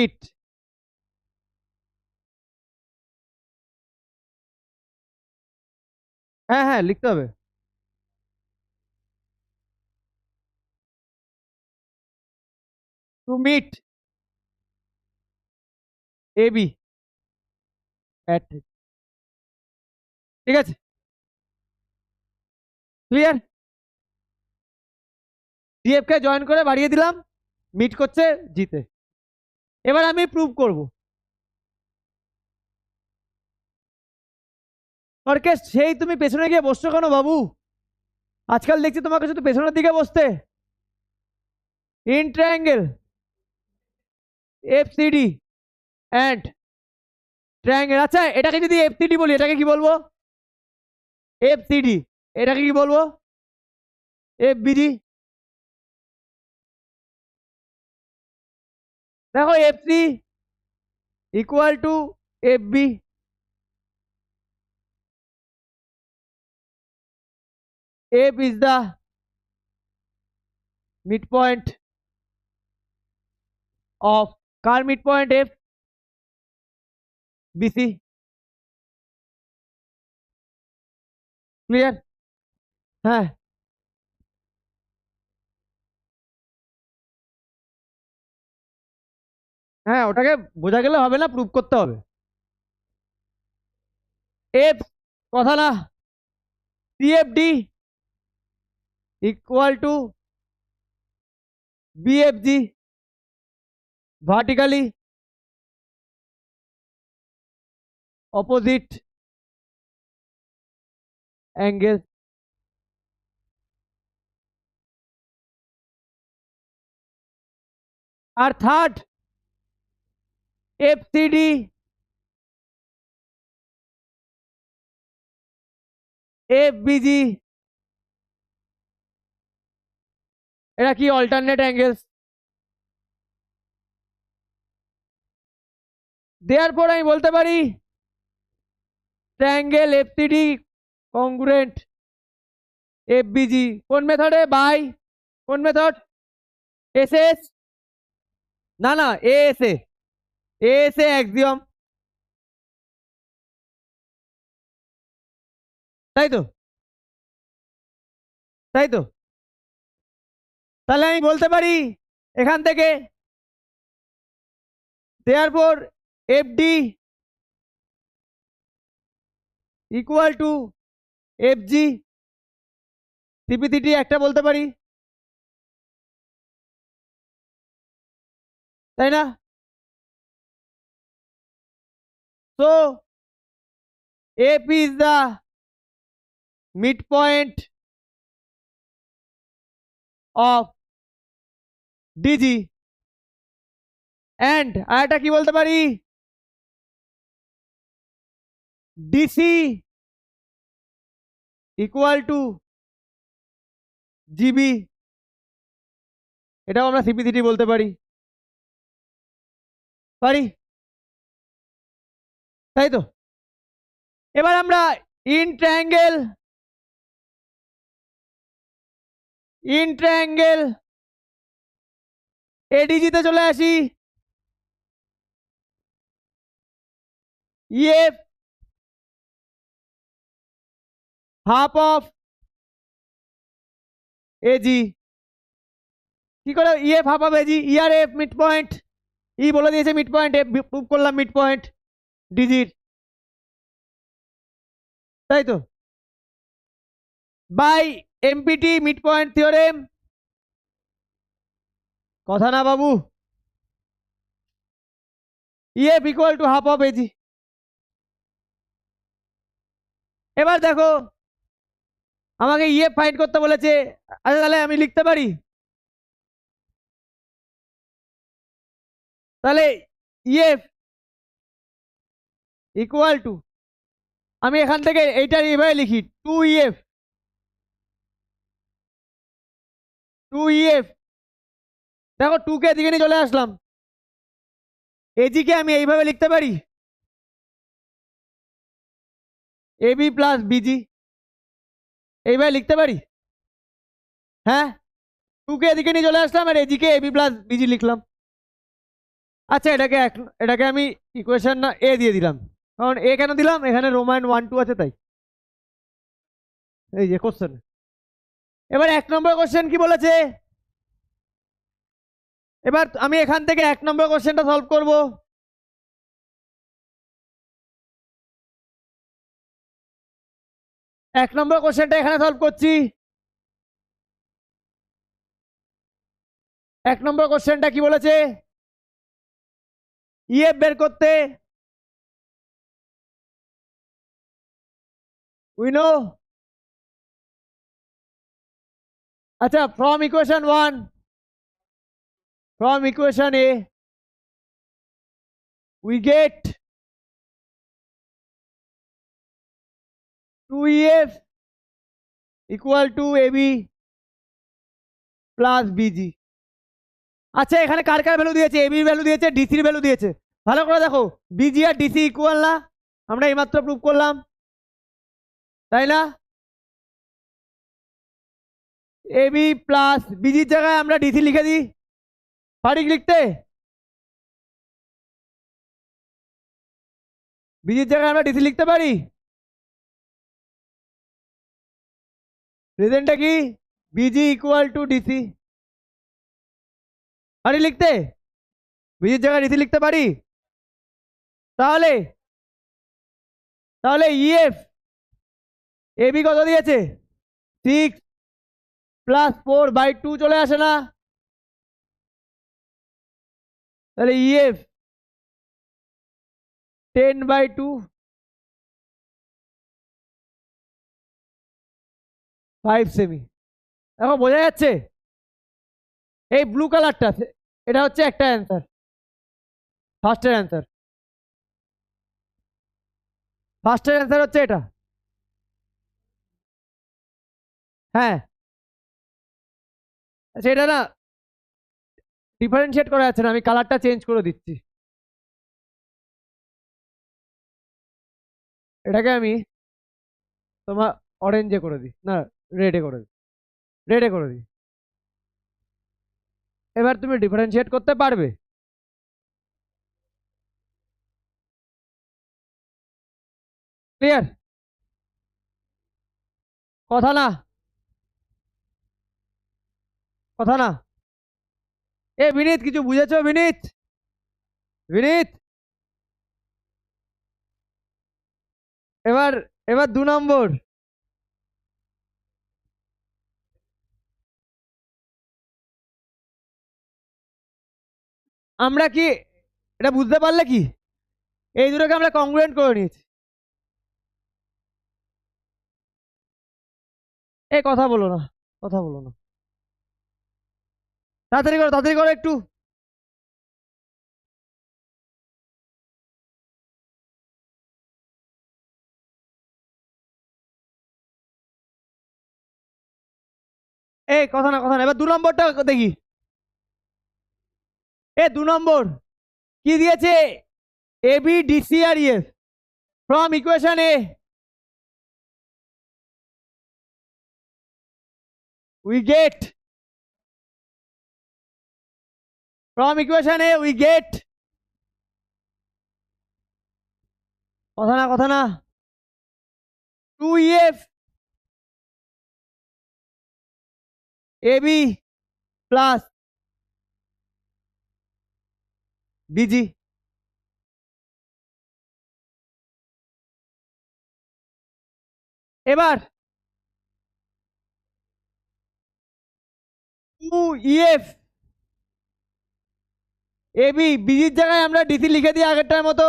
it। হ্যাঁ হ্যাঁ লিখতে হবে। to meet AB at, ঠিক আছে clear? DF কে join করে বাড়িয়ে দিলাম, মিট করছে জিতে। এবার আমি প্রুভ করব। অর্কেস্ট সেই তুমি পেছনে গিয়ে বসছো কেন বাবু? আজকাল দেখছি তোমাকে শুধু পেছনের দিকে বসতে। ইন ট্রায়াঙ্গেল এফসিডি অ্যান্ড ট্রায়াঙ্গেল, আচ্ছা এটাকে যদি এফসিডি বলি এটাকে কি বলবো? এফসিডি, এটাকে কি বলবো? এফবিজি। দেখো FC equal to FB, F is the midpoint of car midpoint F, BC। Clear? হ্যাঁ হ্যাঁ, ওটাকে বোঝা গেলে হবে না, প্রুভ করতে হবে। এফ কথা না, CFD equal to BFG vertically opposite angle. আর থার্ড এফসিডি এফবিজি, এরা কি অল্টারনেট অ্যাঙ্গেলস। দেয়ারপর আমি বলতে পারি ট্রায়াঙ্গেল এফসিডি কংগ্রুয়েন্ট এফবিজি কোন মেথডে? বাই কোন মেথড? এসএস, না না এএসএ, এএসএ অ্যাক্সিওম, তাই তো? তাই তো, তাহলে আমি বলতে পারি এখান থেকে দেয়ারপর এফডি ইকুয়াল টু এফজি, সিপিসিটি একটা বলতে পারি, তাই না? So F is the midpoint of DG and আরেকটা কি বলতে পারি? ডিসি ইকুয়াল টু জিবি, এটাও আমরা সিপিসিটি বলতে পারি, তাই তো? এবার আমরা ইন ট্রায়াঙ্গেল এডিজিতে চলে আসি। ইএফ হাফ অফ এজি, কি করে ইএফ হাফ অফ এজি? ইয়ার এফ মিড পয়েন্ট, ই বলে দিয়েছে মিড পয়েন্ট, এফ প্রুভ করলাম মিড পয়েন্ট ডিজির, তাই তো? By MPT mid point theorem, কথা না বাবু? EF equal to half of AG. এবার দেখো আমাকে ইএফ ফাইন্ড করতে বলেছে, আচ্ছা তাহলে আমি লিখতে পারি, তাহলে ইএফ ইকুয়াল টু, আমি এখান থেকে এইটার এইভাবে লিখি, 2EF 2EF, দেখো 2 কে দিকে নিয়ে চলে আসলাম, এজি কে আমি এইভাবে লিখতে পারি, এবি প্লাস বিজি, এইভাবে লিখতে পারি, হ্যাঁ? 2 কে এদিকে নিয়ে চলে আসলাম আর এজি কে এবি প্লাস বিজি লিখলাম। আচ্ছা এটাকে আমি ইকুয়েশন না এ দিয়ে দিলাম, কারণ এ কেন দিলাম, এখানে রোমান 1 2 আছে তাই। এই যে কোশ্চেন, এবার 1 নম্বর কোশ্চেন কি বলেছে, এবার আমি এখান থেকে 1 নম্বর কোশ্চেনটা সলভ করব। এক নম্বর কোশ্চেনটা এখানে সলভ করছি। 1 নম্বর কোশ্চেনটা কি বলেছে, ইএফ বের করতে, উই নো, আচ্ছা from equation 1, from equation A we get 2EF equal to AB plus BG। আচ্ছা এখানে কার কার ভ্যালু দিয়েছে, এবি ভ্যালু দিয়েছে, ডিসির ভ্যালু দিয়েছে, ভালো করে দেখো, বিজি আর ডিসি ইকুয়াল না, আমরা এইমাত্র প্রুভ করলাম, তাই না? এবি প্লাস বিজির জায়গায় আমরা ডিসি লিখে দিই, পারি লিখতে? বিজির জায়গায় আমরা ডিসি লিখতে পারি, রিজনটা কি, বিজি ইকুয়াল টু ডিসি, পারি লিখতে? বিজির জায়গায় ডিসি লিখতে পারি? তাহলে তাহলে ইএফ এবি কত দিয়েছে, 6 প্লাস 4/2 চলে আসে না? তাহলে ইএফ 10/2 5 সেমি। এখন বোঝা যাচ্ছে এই ব্লু কালারটা, এটা হচ্ছে একটা অ্যান্সার, ফার্স্টের অ্যান্সার, ফার্স্টের অ্যান্সার হচ্ছে এটা, হ্যাঁ সেটা না ডিফারেন্সিয়েট করা যাচ্ছে না, আমি কালারটা চেঞ্জ করে দিচ্ছি, এটাকে আমি তোমার অরেঞ্জে করে দিই, না রেডে করে দিই, রেডে করে দিই, এবার তুমি ডিফারেন্সিয়েট করতে পারবে? ক্লিয়ার? কথা না, কথা না, এ বিনীত কিছু বুঝেছো? বিনীত, বিনীত, এবার এবার 2 নম্বর, আমরা কি এটা বুঝতে পারলে কি, এই দুটোকে আমরা কংগ্রুয়েন্ট করে নিয়েছি, এই কথা বলো না, কথা বলো না, তাড়াতাড়ি করো একটু। এই কথা না, এবার 2 নম্বরটা দেখি। 2 নম্বর কি দিয়েছে? AB DC R EF from equation A we get কথা না 2EF AB plus BG। এবার 2EF AB BGর জায়গায় আমরা DC লিখে দিই আগেরটার মতো,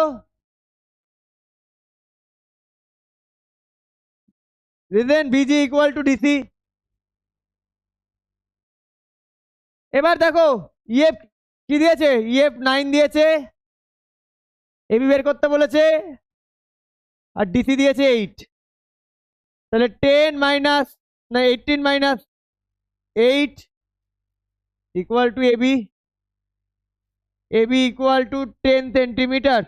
then BG equal to DC। এবার দেখো EF কি দিয়েছে? EF 9 দিয়েছে, AB বের করতে বলেছে, আর DC দিয়েছে 8। তাহলে 10 মাইনাস না 18 minus 8 equal to AB equal to 10 centimetre.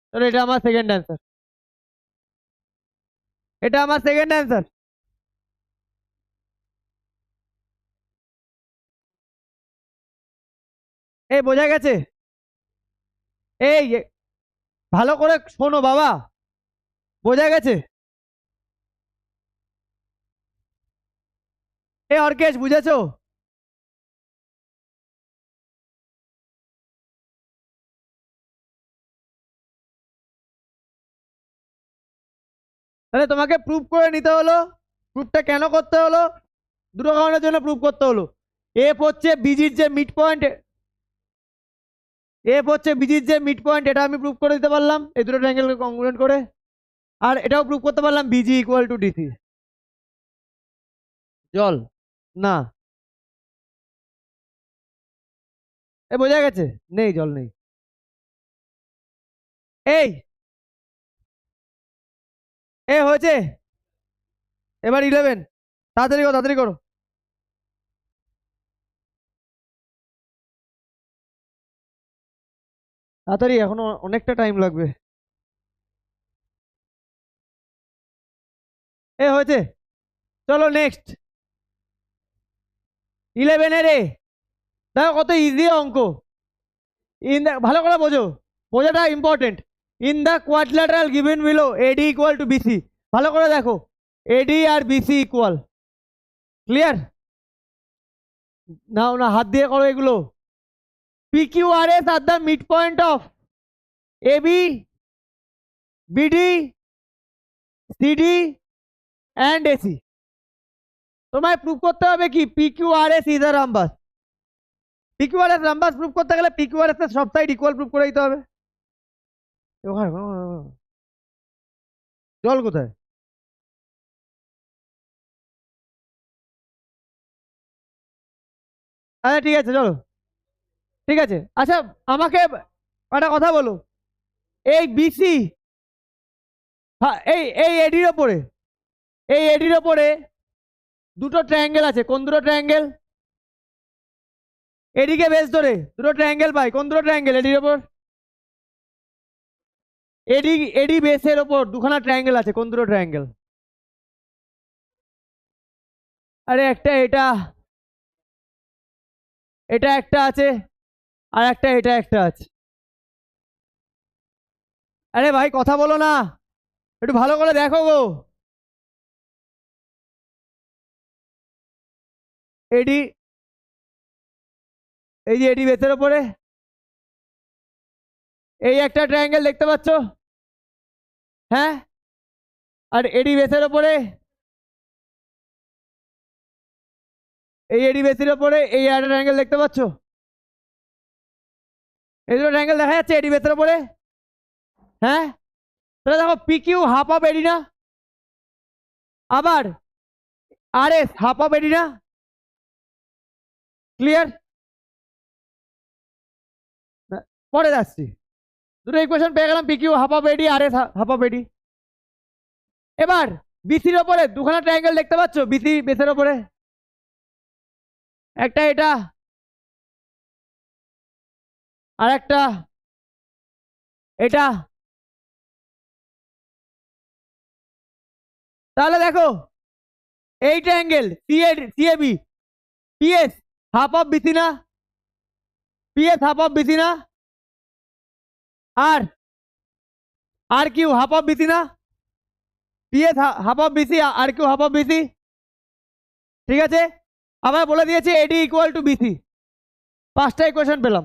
তাহলে এটা আমার সেকেন্ড অ্যান্সার, এটা আমার সেকেন্ড অ্যান্সার। এই বোঝা গেছে? এই ভালো করে শোনো বাবা, বোঝা গেছে? অর্কেশ বুঝেছো? তাহলে তোমাকে প্রুভ করে নিতে হলো। প্রুফটা কেন করতে হলো? দুটো কারণের জন্য প্রুভ করতে হলো। এফ হচ্ছে বিজির যে মিড পয়েন্ট, এটা আমি প্রুভ করে দিতে পারলাম এই দুটো ট্রায়াঙ্গেলকে কংগ্রুয়েন্ট করে। আর এটাও প্রুভ করতে পারলাম বিজি ইকুয়াল টু ডিসি। জল না, বোঝা গেছে? নেই, জল নেই। এই হয়েছে। এবার 11, তাড়াতাড়ি করো, তাড়াতাড়ি করো। তাড়াতাড়ি, এখনো অনেকটা টাইম লাগবে। হয়েছে, চলো নেক্সট। 11 দেখো কত ইজি অঙ্ক। ভালো করে বোঝো, বোঝাটা important. In the quadrilateral given below AD equal to BC. ভালো করে দেখো, এডি আর বিসি ইকুয়াল। ক্লিয়ার? না না, হাত দিয়ে করো এগুলো। PQRS at the midpoint of AB, BD, CD and AC। তোমায় প্রুভ করতে হবে কি PQRS is a rhombus. PQRS rhombus prove করতে গেলে PQRS এর সব সাইড ইকুয়াল প্রুভ করে দিতে হবে। জল কোথায়? আচ্ছা ঠিক আছে, চলো ঠিক আছে। আচ্ছা আমাকে একটা কথা বলো, এই বিসি, এই এডির ওপরে দুটো ট্রায়াঙ্গেল আছে। কোন দুটো ট্রায়াঙ্গেল? এডিকে বেস ধরে দুটো ট্রায়াঙ্গেল পাই। কোন দুটো ট্রায়াঙ্গেল এডির ওপর? এডি বেসের ওপর দুখানা ট্রায়াঙ্গেল আছে। কোন দুটো ট্রায়াঙ্গেল? আরে একটা এটা একটা আছে, আর একটা এটা একটা আছে। আরে ভাই কথা বলো না, একটু ভালো করে দেখো গো। এডি, এই যে এডি বেসের ওপরে এই একটা ট্রায়াঙ্গেল দেখতে পাচ্ছ? হ্যাঁ, আর এডি বেসের ওপরে এই এডি বেসের ওপরে এই একটা ট্রায়াঙ্গেল দেখতে পাচ্ছ? এই দুটো ট্রায়াঙ্গেল দেখা যাচ্ছে এডি বেসের ওপরে? হ্যাঁ, তাহলে দেখো পিকিউ হাফ অফ এডি না, আবার R S half of AD না। ক্লিয়ার? পরে যাচ্ছি। দুটো ইকুয়েশন পেয়ে গেলাম, PQ half of AD, R S half of AD. এবার বিসির ওপরে দুখানা ট্রায়াঙ্গেল দেখতে পাচ্ছ? বিসি বেসের ওপরে একটা এটা আর একটা এটা। তাহলে দেখো এই triangle CAB PS half of BC না, পিএস হাফ অফ বিসি না, আর R Q half of BC না, PS half of BC R Q half of BC. ঠিক আছে, আবার বলে দিয়েছে এডি ইকুয়াল টু বিসি। পাঁচটা ইকুয়েশন পেলাম,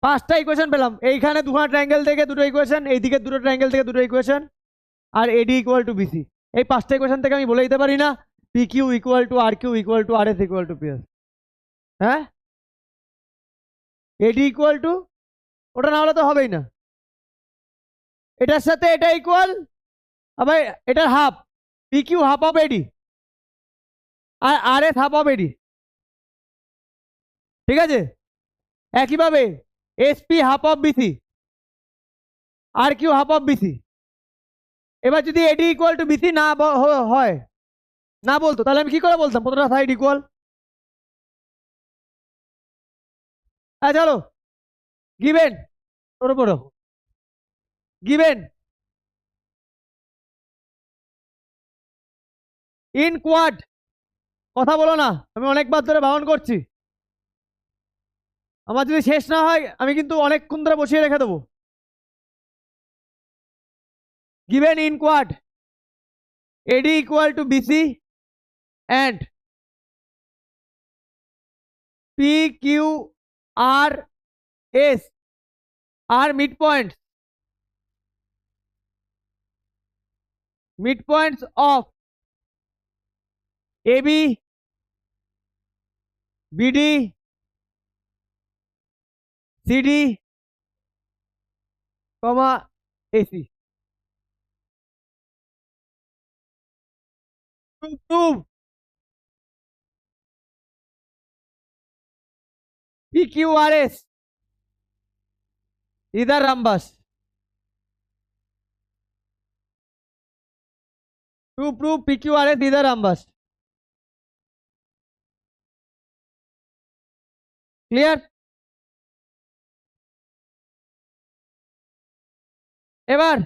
পাঁচটা ইকুয়েশন পেলাম। এইখানে দুখানা ট্রায়াঙ্গেল থেকে দুটো ইকুয়েশন, এইদিকে দুটো ট্রায়াঙ্গেল থেকে দুটো ইকুয়েশন, আর এডি ইকুয়াল টু বিসি। এই পাঁচটা ইকুয়েশন থেকে আমি বলে দিতে পারি না P Q equal to R Q equal to R S equal to PS. হ্যাঁ, এডি ইকুয়াল টু, ওটা না হলে তো হবেই না। এটার সাথে এটা ইকুয়াল, আবার এটার half, P Q half of AD, আর R S half of AD. ঠিক আছে, একইভাবে SP half of BC, R Q half of BC. এবার যদি এডি ইকুয়াল টু বিসি না হয়, না বলতো, তাহলে আমি কি করে বলতাম প্রতিটা সাইড ইকুয়াল। হ্যাঁ চলো, গিভেন ওর উপর গিভেন ইন কোয়াড, কথা বলো না, আমি অনেকবার ধরে বারণ করছি। আমার যদি শেষ না হয় আমি কিন্তু অনেকক্ষণ ধরে বসিয়ে রেখে দেবো। Given in quad AD equal to BC and PQRS are midpoints of AB, BD, CD, AC. To prove PQRS is a rhombus. To prove PQRS is a rhombus. Clear? এবার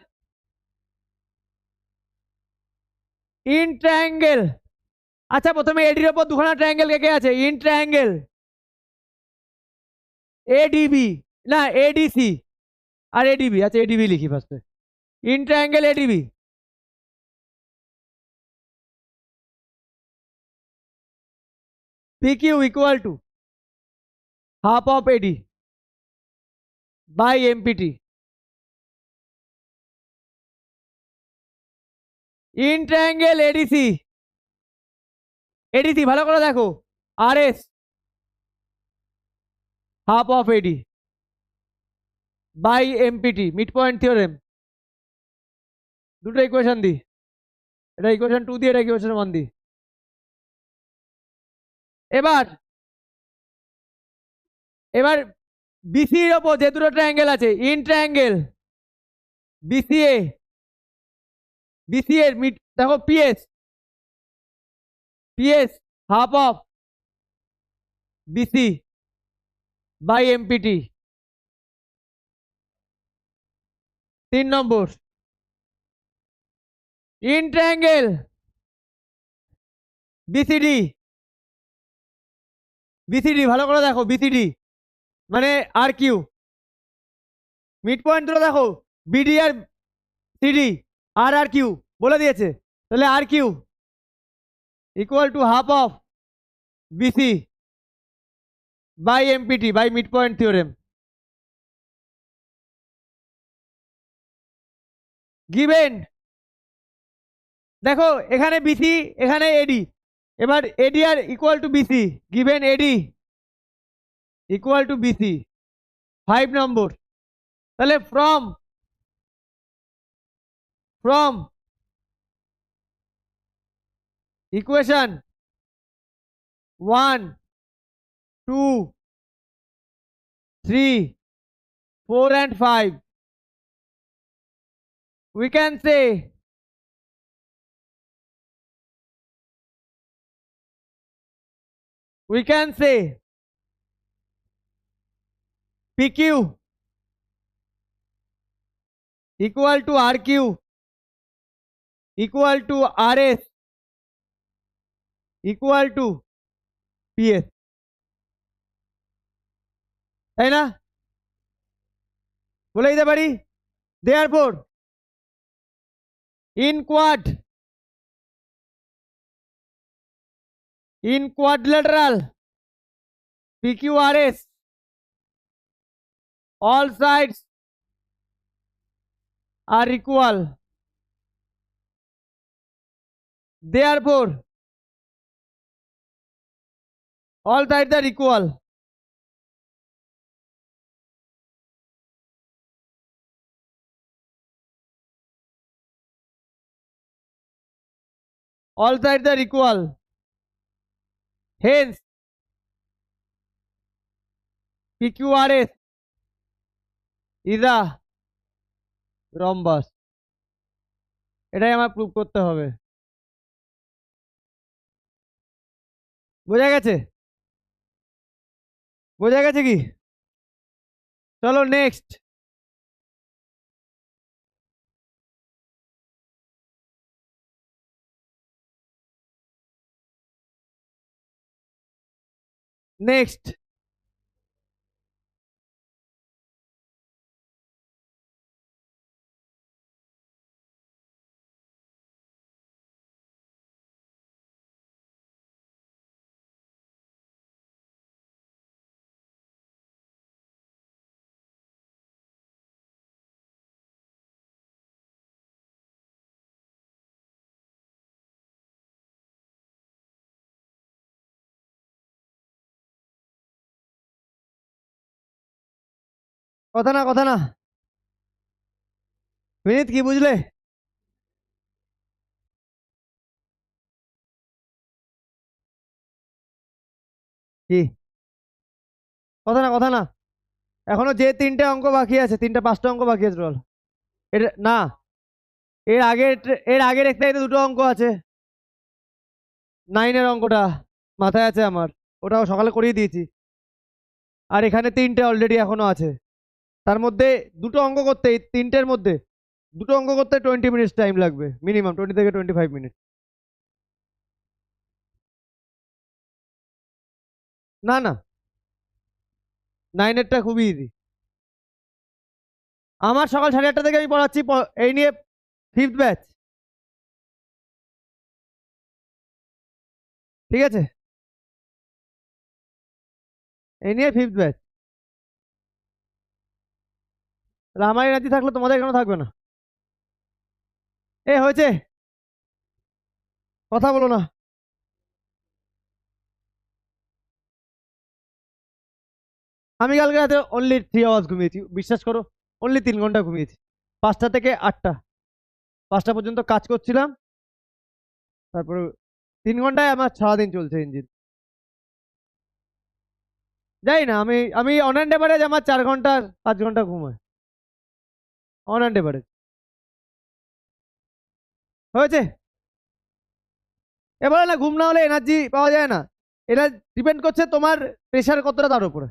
ইন ট্রায়াঙ্গেল, আচ্ছা প্রথমে এডির ওপর দুখানা triangle কে আছে? In triangle ADB, না ADC আর ADB. আচ্ছা ADB লিখি ফার্স্টে। In triangle ADB PQ equal to half of AD by MPT. In triangle ADC, ADC ভালো করে দেখো, RS half of AD by MPT, midpoint theorem। দুটো ইকুয়েশন দি, এটা ইকুয়েশন 2 দিয়ে, এটা ইকুয়েশন 1 দি। এবার এবার BC এর উপর যে দুটো ট্রায়াঙ্গেল আছে, ইন ট্রায়াঙ্গেল BCA, BCA এর মিড দেখো PS, PS half of BC by MPT। 3 number in triangle BCD, BCD ভালো করে দেখো, BCD মানে আর কিউ, মিড পয়েন্ট দুটো দেখো, বিডি আর সিডি, আর আর কিউ বলে দিয়েছে। তাহলে R Q equal to half of BC by MPT by mid point theorem. Given দেখো এখানে বিসি এখানে এডি, এবার এডি আর equal to BC, given AD equal to BC. 5 নম্বর, তাহলে from equation 1, 2, 3, 4 and 5 we can say we can say PQ equal to RQ equal to RS equal to PS, তাই না? বলে দিতে পারি। Therefore in quadrilateral PQRS all sides are equal. Therefore all sides are equal. All sides are equal. Hence PQRS is a rhombus. এটাই আমার prove করতে হবে। বোঝা গেছে? বোঝা গেছে কি? চলো নেক্সট। নেক্সট কথা না কথা না, বিনীত কি বুঝলে? কি কথা না কথা না, এখনো যে তিনটে অঙ্ক বাকি আছে, তিনটে পাঁচটা অঙ্ক বাকি আছে বল। এটা না, এর আগের এক্সারসাইজে দুটো অঙ্ক আছে। 9-এর অঙ্কটা মাথায় আছে আমার, ওটাও সকালে করিয়ে দিয়েছি। আর এখানে তিনটে অলরেডি এখনো আছে। তার মধ্যে দুটো অঙ্ক করতে, এই তিনটের মধ্যে দুটো অঙ্ক করতে 20 মিনিটস টাইম লাগবে, মিনিমাম 20 থেকে 25 মিনিট। না না, 9-এরটা খুবই ইজি। আমার সকাল 8:30 থেকে আমি পড়াচ্ছি, এই নিয়ে 5th ব্যাচ, ঠিক আছে? এই নিয়ে 5th ব্যাচ। আমার এনার্জি থাকলে তোমাদের কেন থাকবে না? এ হয়েছে, কথা বলো না। আমি কালকে রাতে অনলি 3 আওয়ার্স ঘুমিয়েছি, বিশ্বাস করো, অনলি 3 ঘন্টা ঘুমিয়েছি। 5টা থেকে 8টা, 5টা পর্যন্ত কাজ করছিলাম, তারপরে 3 ঘন্টায় আমার সারাদিন চলছে ইঞ্জিন। যাই না, আমি আমি অন অ্যান্ড এভারেজ আমার 4 ঘন্টা 5 ঘন্টা ঘুম হয়, অন অ্যান্ড এভারেজ। হয়েছে? এবারে না, ঘুম না হলে এনার্জি পাওয়া যায় না। এটা ডিপেন্ড করছে তোমার প্রেশার কতটা, তার উপরে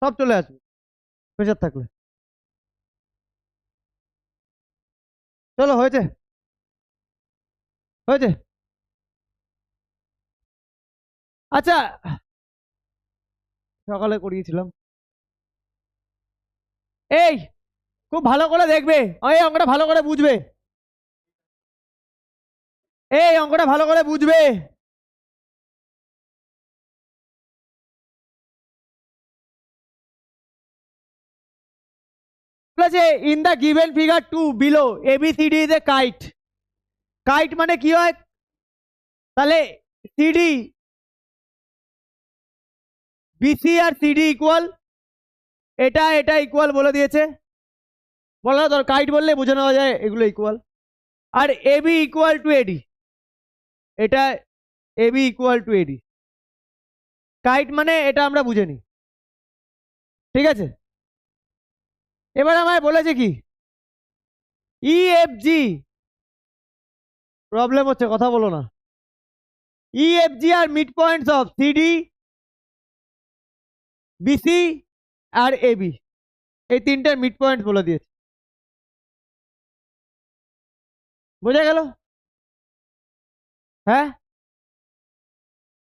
সব চলে আসবে প্রেশার থাকলে। চলো, হয়েছে হয়েছে। আচ্ছা, সকালে করিয়েছিলাম। এই খুব ভালো করে দেখবে, এই অঙ্কটা ভালো করে বুঝবে, এই অঙ্কটা ভালো করে বুঝবে। In the given figure 2 below ABCD is a kite. Kite মানে কি হয়? তাহলে সিডি, বিসি আর সিডি ইকুয়াল, এটা এটা ইকুয়াল বলে দিয়েছে, বলা দরকার, কাইট বললে বুঝে নেওয়া যায় এগুলো ইকুয়াল। আর এবি ইকুয়াল টু এডি, এটা AB equal to AD. Kite মানে এটা আমরা বুঝে নিই, ঠিক আছে? এবার আমায় বলেছে কি, ইএফজি, প্রবলেম হচ্ছে, কথা বলো না। EFG are mid points of CD BC আর এবি, এই তিনটের মিড পয়েন্ট বলে দিয়েছে। বোঝা গেল? হ্যাঁ,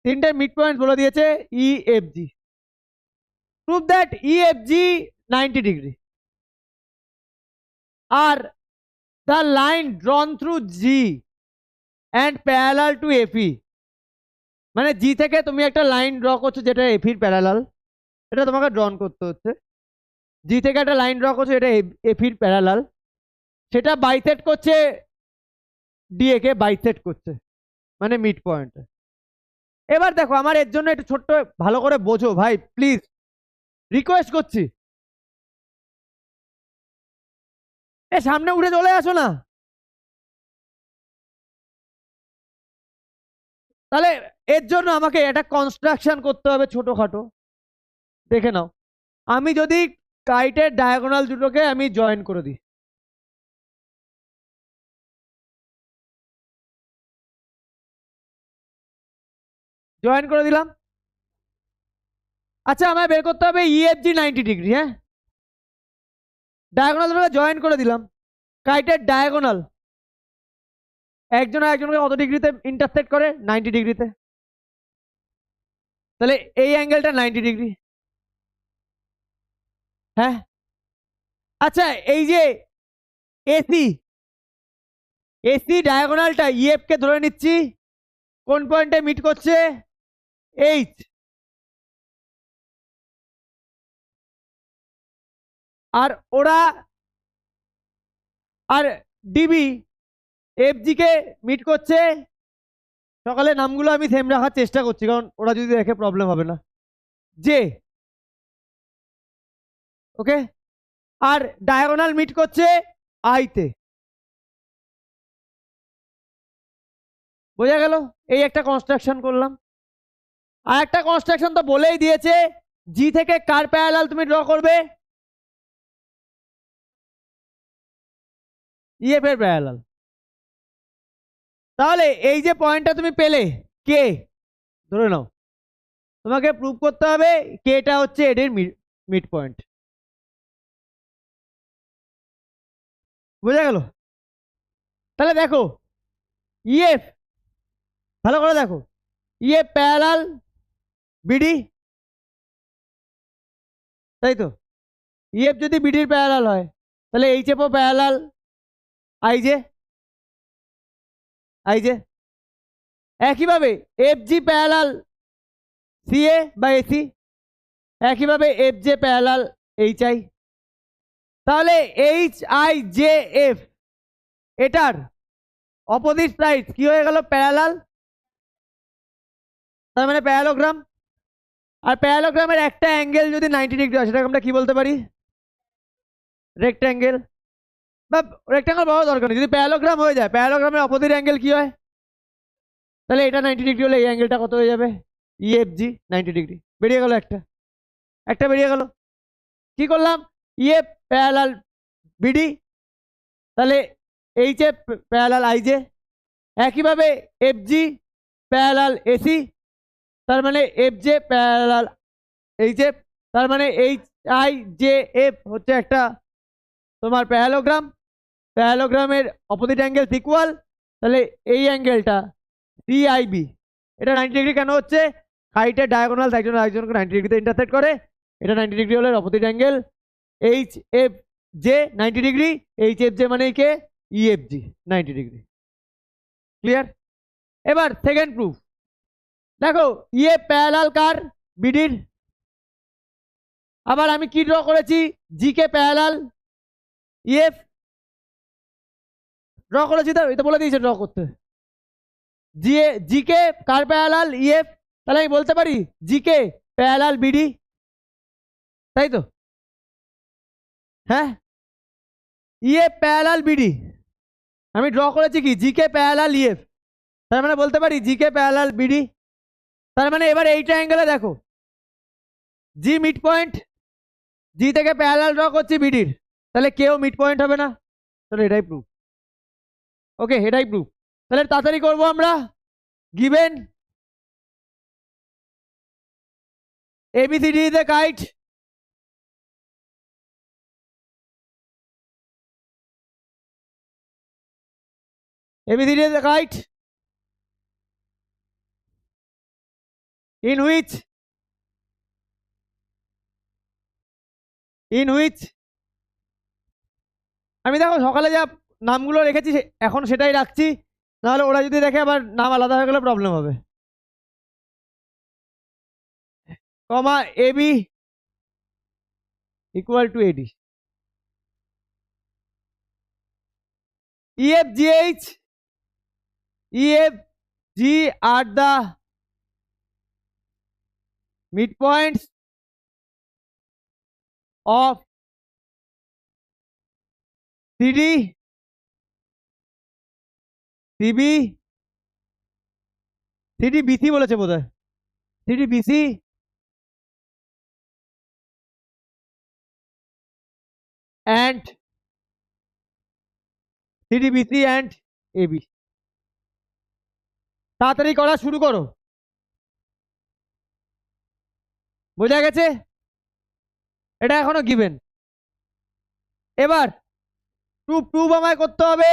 তিনটের মিড পয়েন্ট বলে দিয়েছে EFG. Prove that EFG 90 degree আর the line drawn through G and parallel to FE, মানে জি থেকে তুমি একটা লাইন ড্র করছো যেটা এফির প্যারালাল, এটা তোমাকে ড্রন করতে হচ্ছে। জি থেকে একটা লাইন ড্র করছো এটা এফির প্যারালাল, সেটা বাইসেট করছে ডিএ কে বাইসেট করছে, মানে মিড পয়েন্ট। এবার দেখো আমার এর জন্য একটু ছোট্ট ভালো করে বোঝো ভাই, প্লিজ রিকোয়েস্ট করছি, এ সামনে উঠে চলে আসো না। তাহলে এর জন্য আমাকে একটা কনস্ট্রাকশন করতে হবে ছোটখাটো, দেখে নাও। আমি যদি কাইটের ডায়াগোনাল দুটোকে আমি জয়েন করে দিই, জয়েন করে দিলাম। আচ্ছা আমায় বের করতে হবে ইএফজি 90 ডিগ্রি। হ্যাঁ, ডায়াগোনাল দুটোকে জয়েন করে দিলাম। কাইটের ডায়াগোনাল একজন আর একজনকে কত ডিগ্রিতে ইন্টারসেক্ট করে? 90 ডিগ্রিতে। তাহলে এই অ্যাঙ্গেলটা 90 ডিগ্রি। হ্যাঁ, আচ্ছা এই যে এসি, এসি ডায়াগোনালটা ইএফ কে ধরে নিচ্ছি কোন পয়েন্টে মিট করছে? এইচ। আর ওরা আর ডিবি এফজি কে মিট করছে, সকালে নামগুলো আমি সেম রাখার চেষ্টা করছি কারণ ওরা যদি দেখে প্রবলেম হবে না, জে। ওকে, আর ডায়াগোনাল মিট করছে আইতে। বোঝা গেল? এই একটা কনস্ট্রাকশন করলাম। আর একটা কনস্ট্রাকশন তো বলেই দিয়েছে, জি থেকে কার প্যারালাল তুমি ড্র করবে? ইএফ এর প্যারালাল। তাহলে এই যে পয়েন্টটা তুমি পেলে কে, ধরে নাও তোমাকে প্রুভ করতে হবে কেটা হচ্ছে এদের মিড পয়েন্ট। বোঝা গেল? তাহলে দেখো ইএফ, ভালো করে দেখো, ইএফ প্যারালাল বিডি, তাই তো? ইএফ যদি বিডির প্যারালাল হয় তাহলে এইচ এফ ও প্যারালাল আইজে, আইজে। একইভাবে এফ জি প্যারালাল সিএ বা এসি, একইভাবে F J parallel H I. তাহলে এইচ আই জে এফ এটার অপোজিট সাইড কি হয়ে গেল? প্যারালাল, তার মানে প্যারালোগ্রাম। আর প্যারালোগ্রামের একটা অ্যাঙ্গেল যদি 90 ডিগ্রি হয় সেটাকে আমরা কি বলতে পারি? রেক্ট্যাঙ্গেল। বা রেক্ট্যাঙ্গেল বড় দরকার নেই, যদি প্যারালোগ্রাম হয়ে যায় প্যারালোগ্রামের অপোজিট অ্যাঙ্গেল কি হয়? তাহলে এটা 90 ডিগ্রি হলে এই অ্যাঙ্গেলটা কত হয়ে যাবে? EFG 90 degree. বেরিয়ে গেল একটা, একটা বেরিয়ে গেল। কি করলাম? ইএফ প্যারালাল বিডি, তাহলে এইচ এফ প্যারালাল আইজে। একইভাবে এফজি প্যারালাল এসি, তার মানে F J parallel H F, তার মানে এইচ আই জে এফ হচ্ছে একটা তোমার প্যারালোগ্রাম। প্যারালোগ্রামের অপোজিট অ্যাঙ্গেল ইকুয়াল, তাহলে এই অ্যাঙ্গেলটা সিআইবি, এটা 90 ডিগ্রি কেন হচ্ছে? হাইটের ডায়াগোনাল একজন আরেকজনকে 90 ডিগ্রিতে ইন্টারসেক্ট করে, এটা 90 ডিগ্রি হলে opposite angle H F J 90 degree. H F J মানে কে? EFG 90 degree. ক্লিয়ার? এবার সেকেন্ড প্রুফ দেখো, ইএফ প্যারালাল কার? বিডির। আবার আমি কি ড্র করেছি? G K parallel EF draw করেছি, তো এটা বলে দিয়েছে ড্র করতে। জি কে কার প্যারালাল? ইএফ। তাহলে আমি বলতে পারি জি কে প্যারালাল বিডি, তাই তো? হ্যাঁ, ইএফ প্যারালাল বিডি আমি ড্র করেছি কি? জি কে প্যারালাল ইএফ, তার মানে বলতে পারি জি কে প্যারালাল বিডি। তার মানে এবার এইটা অ্যাঙ্গেলে দেখো, জি মিড পয়েন্ট, জি থেকে প্যারালাল ড্র করছি বিডির, তাহলে কেউ মিড পয়েন্ট হবে না। তাহলে এটাই প্রুফ। ওকে, এটাই প্রুফ। তাহলে তাড়াতাড়ি করবো আমরা। Given ABCD is a kite. ABCD is a kite in which আমি দেখো সকালে যা নামগুলো রেখেছি এখন সেটাই রাখছি, নাহলে ওরা যদি দেখে আবার নাম আলাদা হয়ে গেলে প্রবলেম হবে। কমা AB equal to AD. EFG are the midpoints of CD, CB, CDBC বলেছে বোধহয়, CDBC and CDBC and AB. তাড়াতাড়ি করা শুরু করো, বোঝা গেছে? এটা এখনো গিভেন। এবার টু প্রুভ আমায় করতে হবে।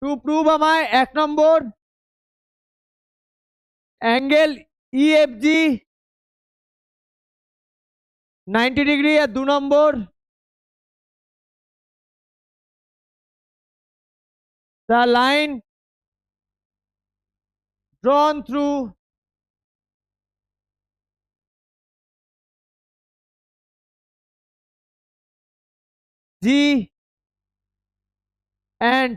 টু প্রুভ আমায় 1 নম্বর অ্যাঙ্গেল EFG 90 ডিগ্রি, আর 2 নম্বর the line drawn through G and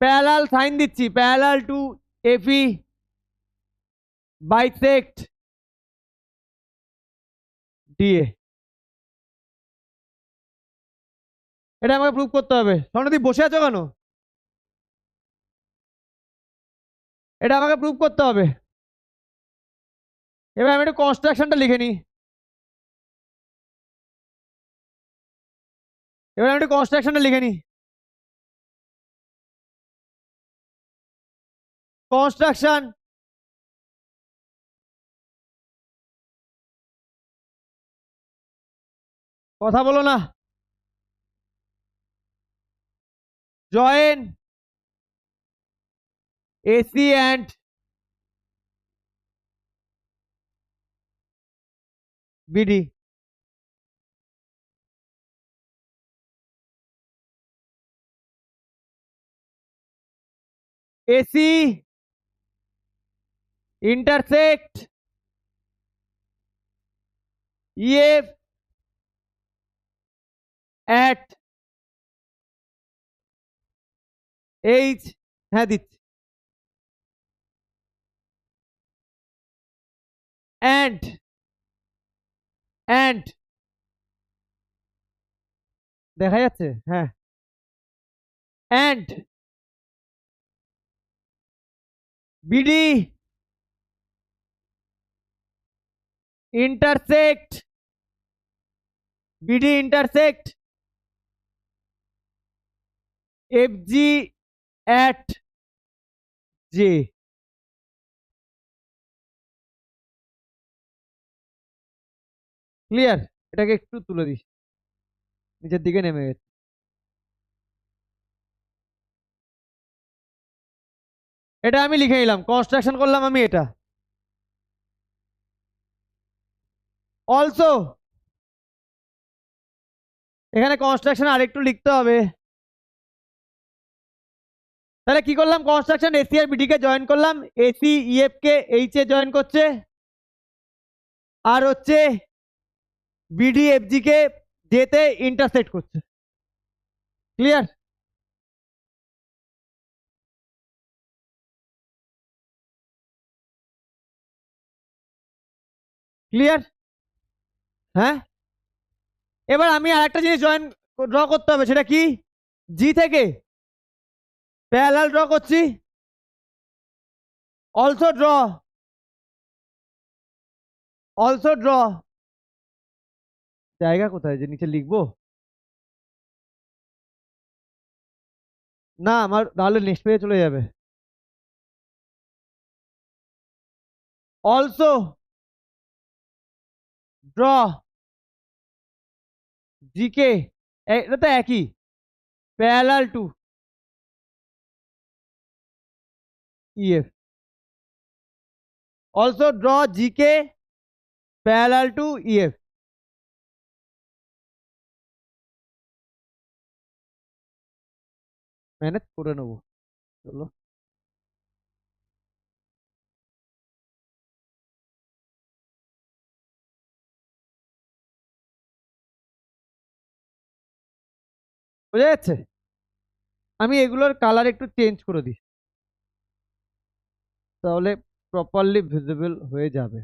parallel sign দিচ্ছি, parallel to FE bisect DA। এটা আমাকে প্রুভ করতে হবে। স্বর্ণদীপ বসে আছো কেন? এটা আমাকে প্রুভ করতে হবে। এবার আমি একটু কনস্ট্রাকশনটা লিখে নিই। কনস্ট্রাকশন কথা বলো না। Join AC and BD। AC intersect EF at H, হ্যাঁ দিচ্ছি, and দেখা যাচ্ছে, হ্যাঁ, and BD intersect FG at J। Clear? এটাকে একটু তুলে দিই, নিচের দিকে নেমে গেছে। এটা আমি লিখে নিলাম, কনস্ট্রাকশন করলাম আমি এটা। অলসো এখানে কনস্ট্রাকশন আরেকটু লিখতে হবে। তাহলে কি করলাম? কনস্ট্রাকশন AC আর BD কে জয়েন করলাম, AC EF কে H এ জয়েন করছে, আর হচ্ছে BD FG কে J তে ইন্টারসেক্ট করছে। ক্লিয়ার? ক্লিয়ার? হ্যাঁ, এবার আমি আরেকটা জিনিস ড্র করতে হবে, সেটা কি? G থেকে প্যারালাল ড্র করছি, অলসো ড্র জায়গা কোথায় যে নিচে লিখবো? না, আমার নাহলে নেক্সট পেজে চলে যাবে। অলসো ড্র জিকে, এটা তো একই, parallel to EF, also draw GK parallel to EF. Manage করে নেবো, চলো। বোঝা যাচ্ছে? আমি এগুলোর কালার একটু চেঞ্জ করে দিই, তাহলে প্রপারলি ভিজিবল হয়ে যাবে।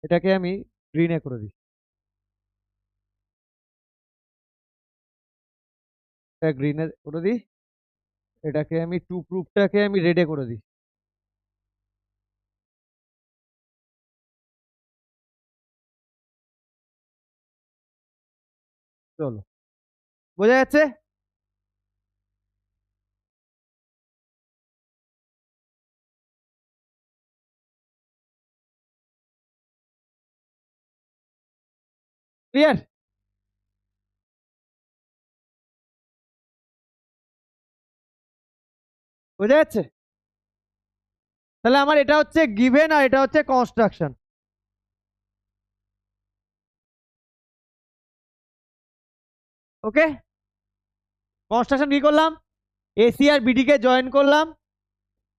এটাকে আমি গ্রিনে করে দিই, এটা গ্রিনে করে দিই, এটাকে আমি টু প্রুফটাকে আমি রেডে করে দিই। চলো, বোঝা যাচ্ছে? ক্লিয়ার? বোঝা যাচ্ছে? তাহলে আমার এটা হচ্ছে গিভেন আর এটা হচ্ছে কনস্ট্রাকশন। ওকে, কনস্ট্রাকশন কি করলাম, এসি আর বিডি কে জয়েন করলাম,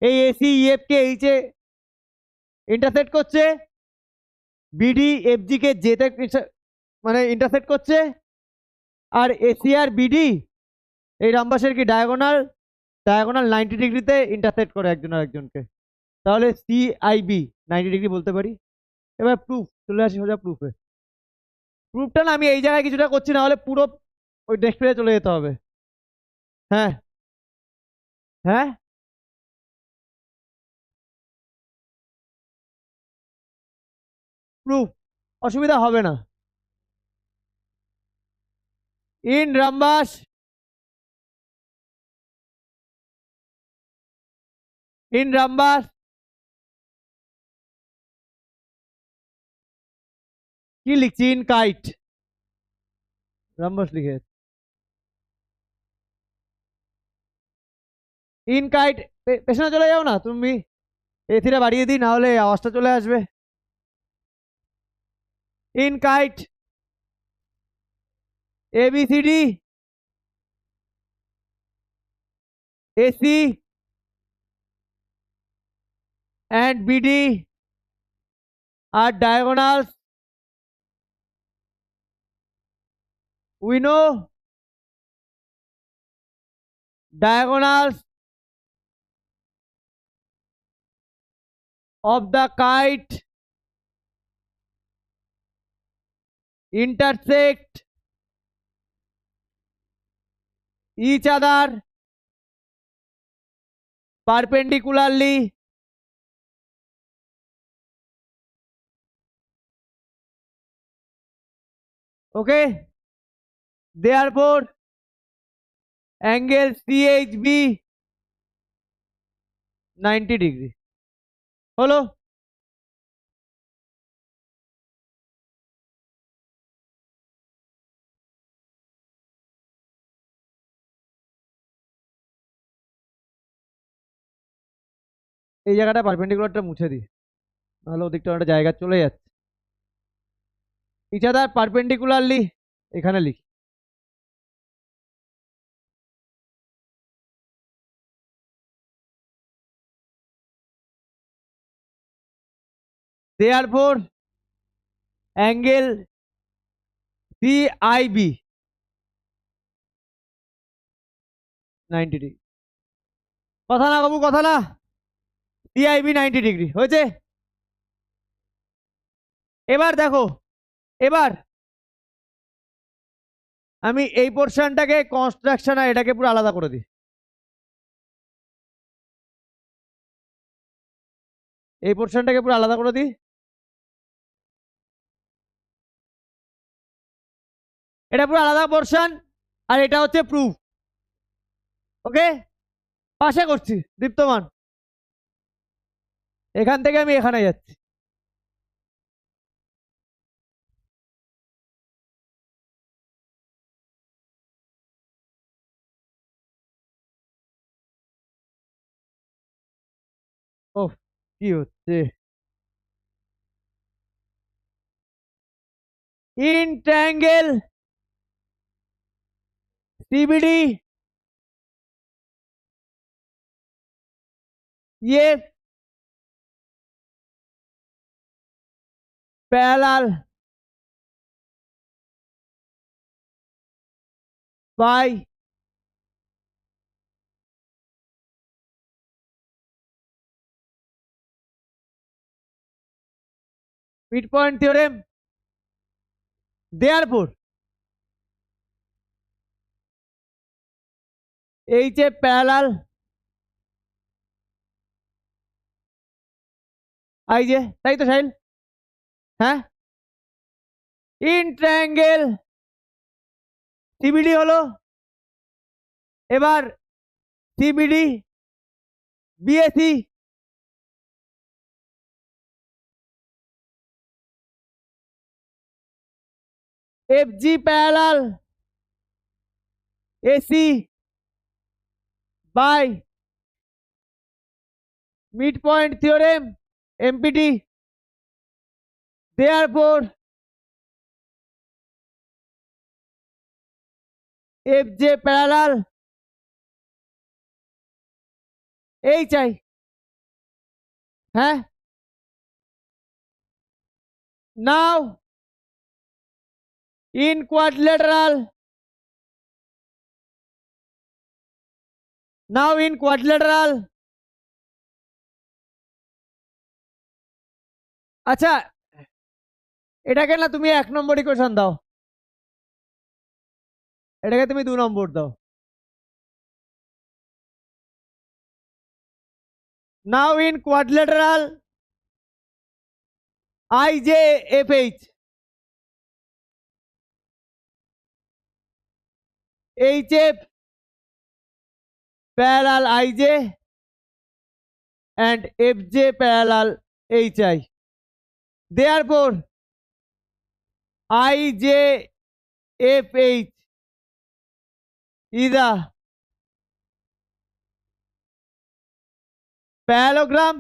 এই এসি ইএফ কে এইচে ইন্টারসেক্ট করছে, বিডি এফজি কে জেতে মানে ইন্টারসেক্ট করছে, আর এসি আর বিডি এই রামবাসের কি ডায়াগোনাল, ডায়াগোনাল 90 ডিগ্রিতে ইন্টারসেক্ট করে একজন আর একজনকে, তাহলে সিআইবি 90 ডিগ্রি বলতে পারি। এবার প্রুফ চলে আসি সোজা প্রুফে। প্রুফটা না আমি এই জায়গায় কিছুটা করছি, না হলে পুরো ওই ডেস্কটপে চলে যেতে হবে। হ্যাঁ হ্যাঁ, প্রুফ অসুবিধা হবে না। ইন রামবাস, ইন রামবাস কি লিখছি, ইন কাইট, রামবাস লিখে ইন কাইট। পেছনে চলে যাও না তুমি, এসিটা বাড়িয়ে দিই, না হলে আওয়াজটা চলে আসবে। In kite ABCD AC and BD are diagonals. We know diagonals of the kite intersect each other perpendicularly. Okay, therefore angle CHB 90 degree হলো। এই জায়গাটা পারপেন্ডিকুলারটা মুছে দিই, নাহলে ওদিকটা একটা জায়গা চলে যাচ্ছে। ইচ আদার পারপেন্ডিকুলারলি এখানে লিখি, therefore angle CIB 90 ডিগ্রি। কথা না বাবু, কথা না, CIB 90 ডিগ্রি হয়েছে। এবার দেখো, এবার আমি এই পোর্শনটাকে কনস্ট্রাকশন আর এটাকে পুরো আলাদা করে দিই, এই পোর্শনটাকে পুরো আলাদা করে দিই। এটা পুরো আলাদা পোর্শন আর এটা হচ্ছে প্রুফ। ওকে, পাশে করছি দীপ্তমান, এখান থেকে আমি এখানে যাচ্ছি। ও কি হচ্ছে? ইন ট্রায়াঙ্গেল সিবিডি ये parallel by mid point theorem, therefore H a parallel I j, তাই তো সাইল? হ্যাঁ, ইন ট্রায়াঙ্গেল সিবিডি হলো, এবার CBD BAC FG parallel AC by mid point theorem MPT, therefore FJ parallel HI। হ্যাঁ, now in quadrilateral, now in quadrilateral, আচ্ছা এটাকে না তুমি 1 নম্বর ইকুয়েশন দাও, এটাকে তুমি 2 নম্বর দাও। নাও in quadrilateral I J F H, H F parallel I J and fj parallel hi, therefore ijfh is a parallelogram,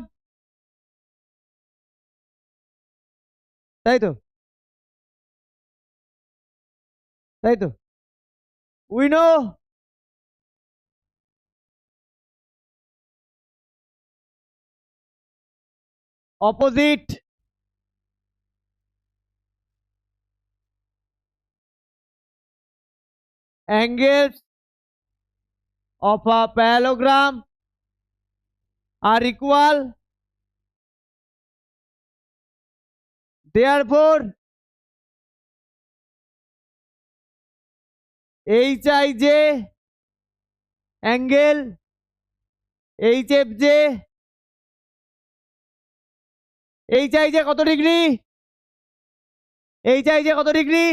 তাই তো? তাই তো? we know opposite angles of a parallelogram are equal, therefore hij angle hfj, hij কত degree? hij কত degree?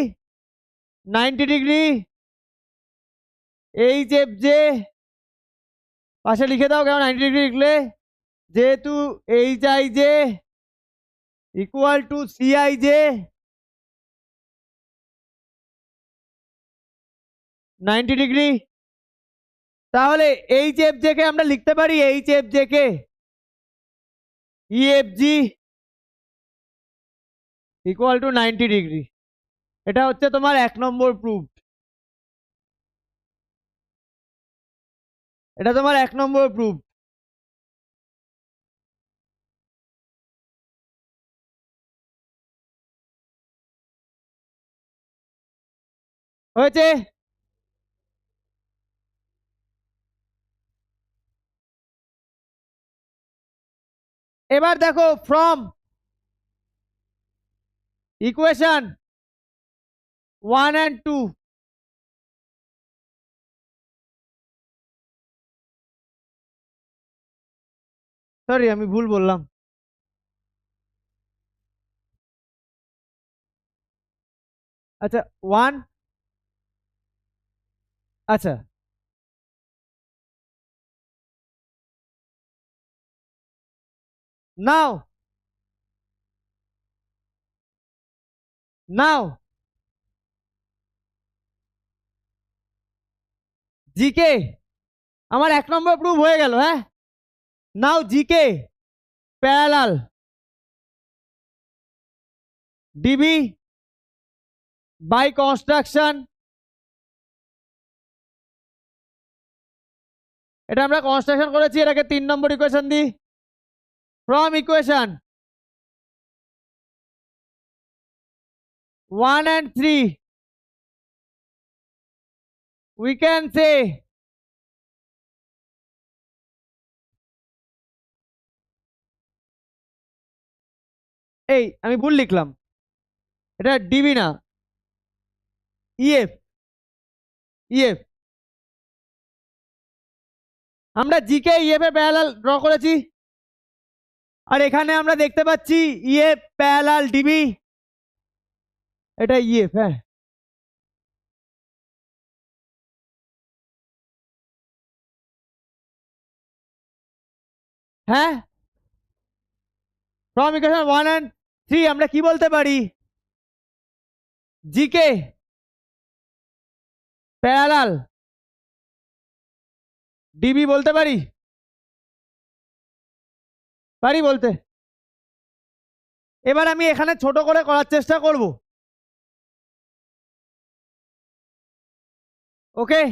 90 degree. hfj পাশে লিখে দাও, কেন 90 ডিগ্রি লিখলে? যেহেতু hij equal to cij 90 degree, তাহলে hfj কে আমরা লিখতে পারি hfj K efg equal to 90 degree. এটা হচ্ছে তোমার 1 নম্বর প্রুফ, এটা তোমার 1 নম্বর প্রুফ। হয়েছে? এবার দেখো ফ্রম ইকুয়েশন 1 and 2, সরি আমি ভুল বললাম, আচ্ছা 1, আচ্ছা Now, now, জিকে আমার 1 নম্বর প্রুভ হয়ে গেল। হ্যাঁ, now GK parallel DB by construction. এটা আমরা কনস্ট্রাকশন করেছি, এটাকে 3 নম্বর ইকুয়েশন দিই। From equation 1 and 3 we can say এই আমি ভুল লিখলাম, এটা ডিবি না, ইএফ। ইএফ আমরা জিকে ইএফ এর প্যারালাল ড্র করেছি, আর এখানে আমরা দেখতে পাচ্ছি ইএফ প্যারালাল ডিবি, এটা ইএফ। হ্যাঁ, হ্যাঁ, ফ্রম ইকুয়েশন 1 and 3 আমরা কি বলতে পারি? জিকে প্যারালাল ডিবি বলতে পারি, পারি বলতে। এবার আমি এখানে ছোট করে করার চেষ্টা করব। ওকে,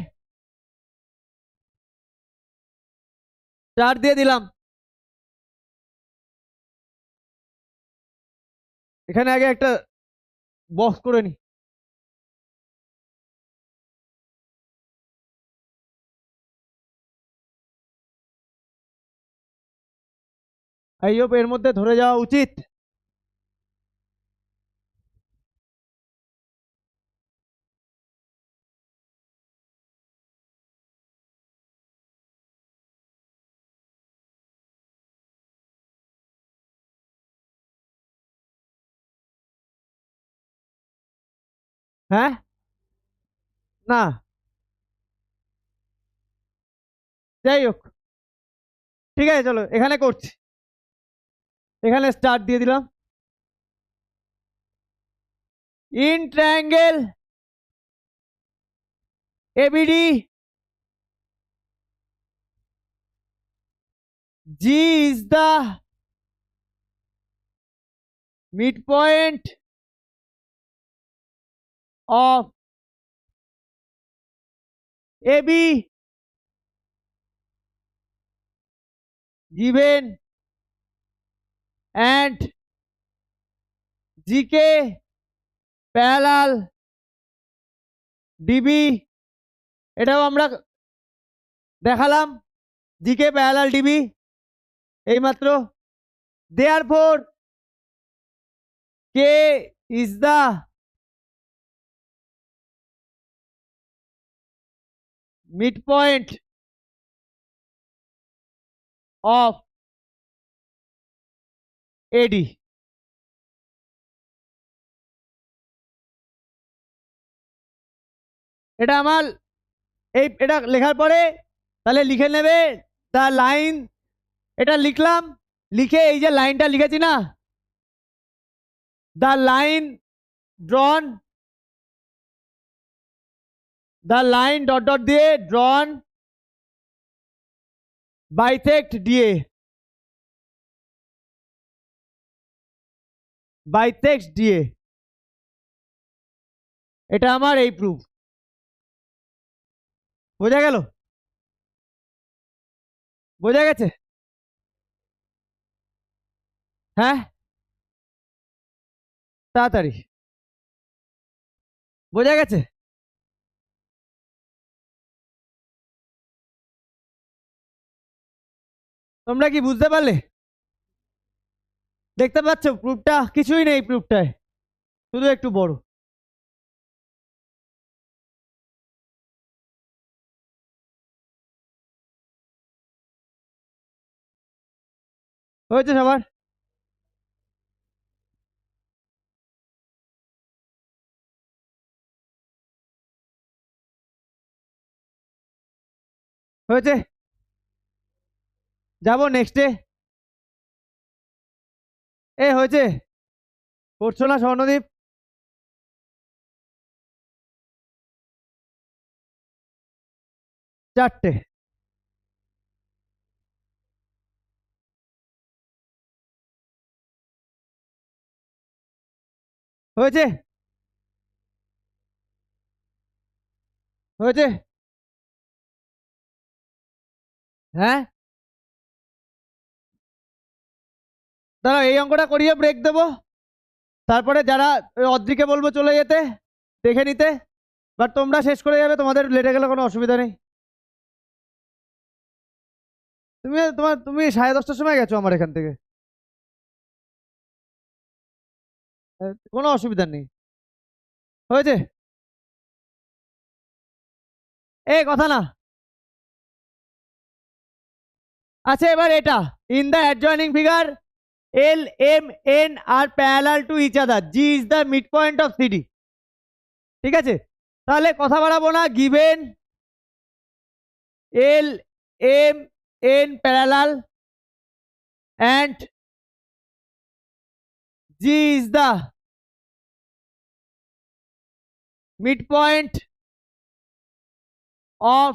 4 দিয়ে দিলাম। এখানে আগে একটা বক্স করে নি। আই হোপ এর মধ্যে ধরে যাওয়া উচিত। হ্যাঁ, না, যাই হোক, ঠিক আছে, চলো এখানে করছি। এখানে স্টার্ট দিয়ে দিলাম। In triangle ABD G is the midpoint of AB given and GK parallel DB, এটাও আমরা দেখালাম, জিকে প্যারালাল ডিবি এইমাত্র। therefore K is the midpoint of AD। এটা আমার এটা লেখার পরে তাহলে লিখে নেবে দ্য লাইন। এটা লিখলাম, লিখে এই যে লাইনটা লিখেছি না, the line drawn, the line dot dot দিয়ে drawn bisect DA, bisect DA, এটা আমার এই প্রুফ। বোঝা গেল? বোঝা গেছে? হ্যাঁ, তাড়াতাড়ি বোঝা গেছে? তোমরা কি বুঝতে পারলে? দেখতে পাচ্ছ প্রুফটা কিছুই নেই, প্রুফটায় শুধু একটু বড়। হয়েছে সবার? হয়েছে? যাবো নেক্সটে। এ হয়েছে, করছো না স্বর্ণদীপ? চারটে। হয়েছে হয়েছে। হ্যাঁ, দাঁড়াও এই অঙ্কটা করিয়ে ব্রেক দেবো, তারপরে যারা ওই অদ্রিকে বলবো চলে যেতে, দেখে নিতে। বাট তোমরা শেষ করে যাবে, তোমাদের লেটে গেলে কোনো অসুবিধা নেই। তুমি 10:30টার সময় গেছো আমার এখান থেকে। কোনো অসুবিধা নেই। হয়েছে, এই কথা না। আচ্ছা এবার এটা, in the adjoining figure L M N R parallel to each other, G is the mid point of CD. ঠিক আছে, তাহলে কথা বাড়াবো না। Given L M N parallel and G is the mid point of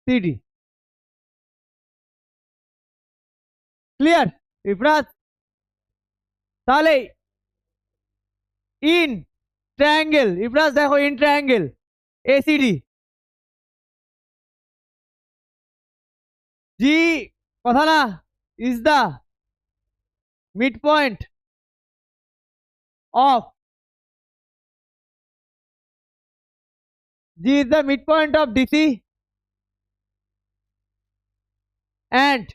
CD. Clear Ifraz? তাহলে in triangle, Ifraz দেখো in triangle ACD, জি কথা না, is the mid point of, G is the mid point of DC and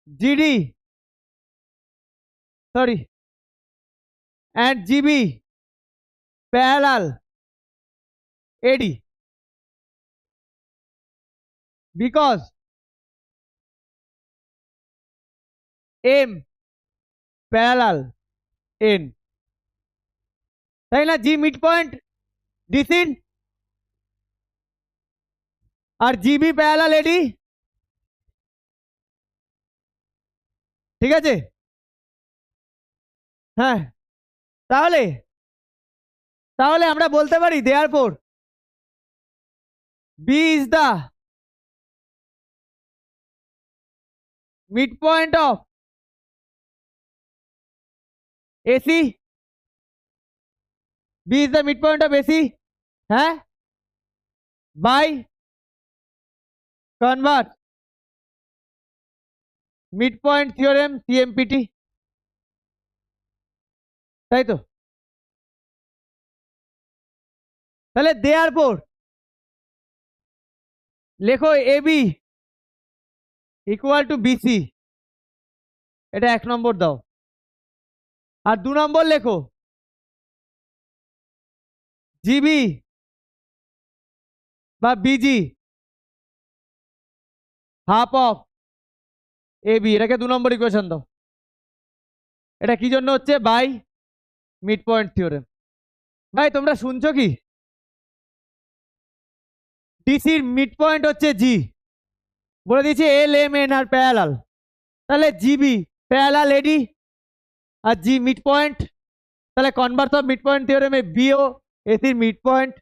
GD, sorry, and GB parallel AD, because M parallel N, তাই না? G mid point DC আর GB parallel AD. ঠিক আছে, হ্যাঁ। তাহলে তাহলে আমরা বলতে পারি therefore B is the mid point of AC, B is the mid point of AC, হ্যাঁ, by convert mid point theorem CMPT. তাই তো? তাহলে দেয়ারফর লেখো এবি ইকুয়াল টু বিসি, এটা 1 নম্বর দাও। আর 2 নম্বর লেখো জিবি বা বিজি হাফ অফ এবি, এটাকে 2 নম্বর ইকুয়েশন দাও। এটা কি জন্য হচ্ছে? By mid point theorem. ভাই তোমরা শুনছো কি? ডিসির মিড পয়েন্ট হচ্ছে জি, বলে দিয়েছি এল এম এন আর প্যারালাল, তাহলে জিবি প্যারালাল এডি আর জি মিড পয়েন্ট, তাহলে কনভার্স অফ মিড পয়েন্ট থিওরেমে বিও এসির মিড পয়েন্ট,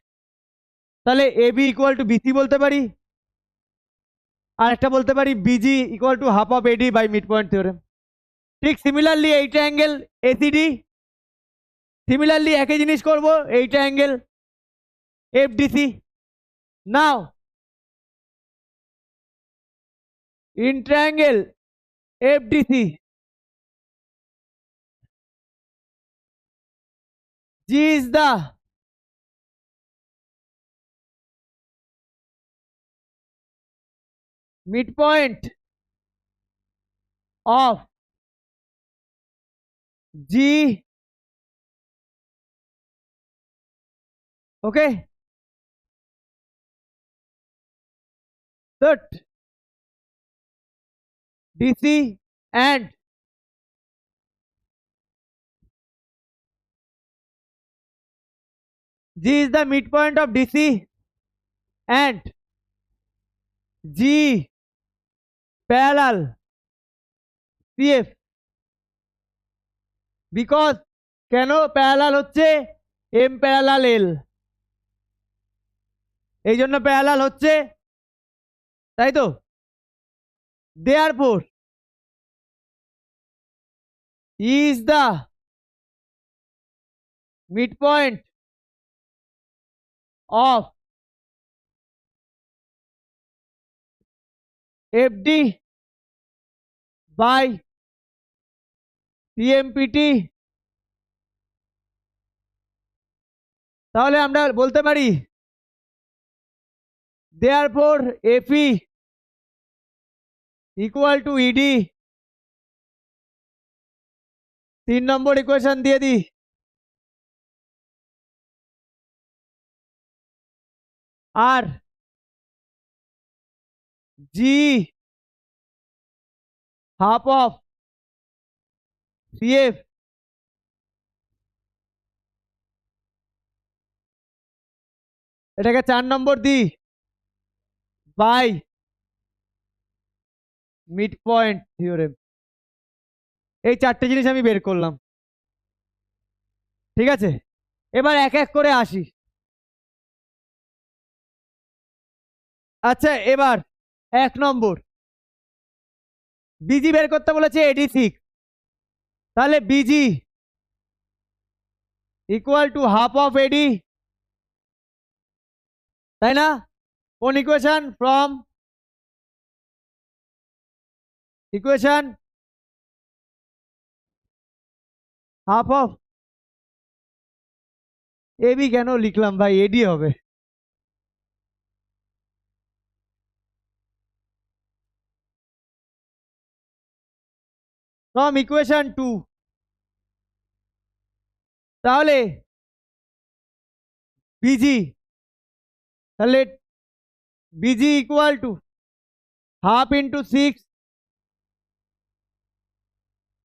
তাহলে এবি ইকুয়াল টু বিসি বলতে পারি, আর একটা বলতে পারি BG equal to half of AD by mid point theorem. ঠিক সিমিলারলি এইটা অ্যাঙ্গেল এসিডি, সিমিলারলি একই জিনিস করব এইটা angle FDC. Now in triangle FDC, G is the midpoint of G, okay, that DC and G is the midpoint of DC and G parallel CF, because কেন parallel হচ্ছে M parallel এল, এই জন্য parallel হচ্ছে, তাই তো। Therefore is the midpoint of FD by CMPT, তাহলে আমরা বলতে পারি therefore FE equal to ED। 3 নম্বর ইকুয়েশন দিয়ে দিই, আর জি হাফ অফ CF এটাকে 4 নম্বর দিই বাই মিড পয়েন্ট থিওরেম। এই 4টে জিনিস আমি বের করলাম, ঠিক আছে। এবার এক এক করে আসি। আচ্ছা, এবার 1 নম্বর বিজি বের করতে বলেছে AD6, তাহলে BG equal to half of AD, তাই না? কোন equation? From equation half of AB, কেন লিখলাম ভাই, এডি হবে। ফ্রম ইকুয়েশন 2, তাহলে বিজি, তাহলে BG equal to half into 6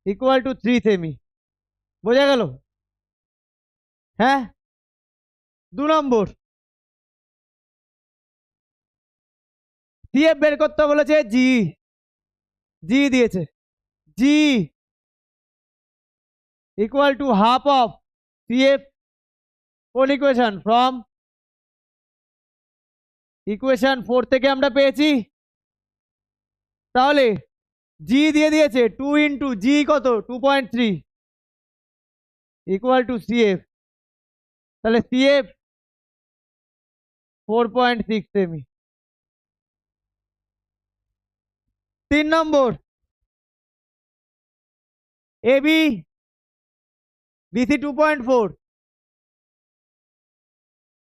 equal to 3 semi. বোঝা গেল? হ্যাঁ। 2 নম্বর সিএফ বের করতে বলেছে, জি জি দিয়েছে, G equal to half of CF, কোন ইকুয়েশন? ফ্রম ইকুয়েশন 4 থেকে আমরা পেয়েছি। তাহলে জি দিয়ে দিয়েছে 2 ইন্টু জি কত 2.3 ইকুয়াল টু সিএফ, তাহলে সিএফ 4.6 সেমি। 3 নম্বর এবি বিসি 2.4,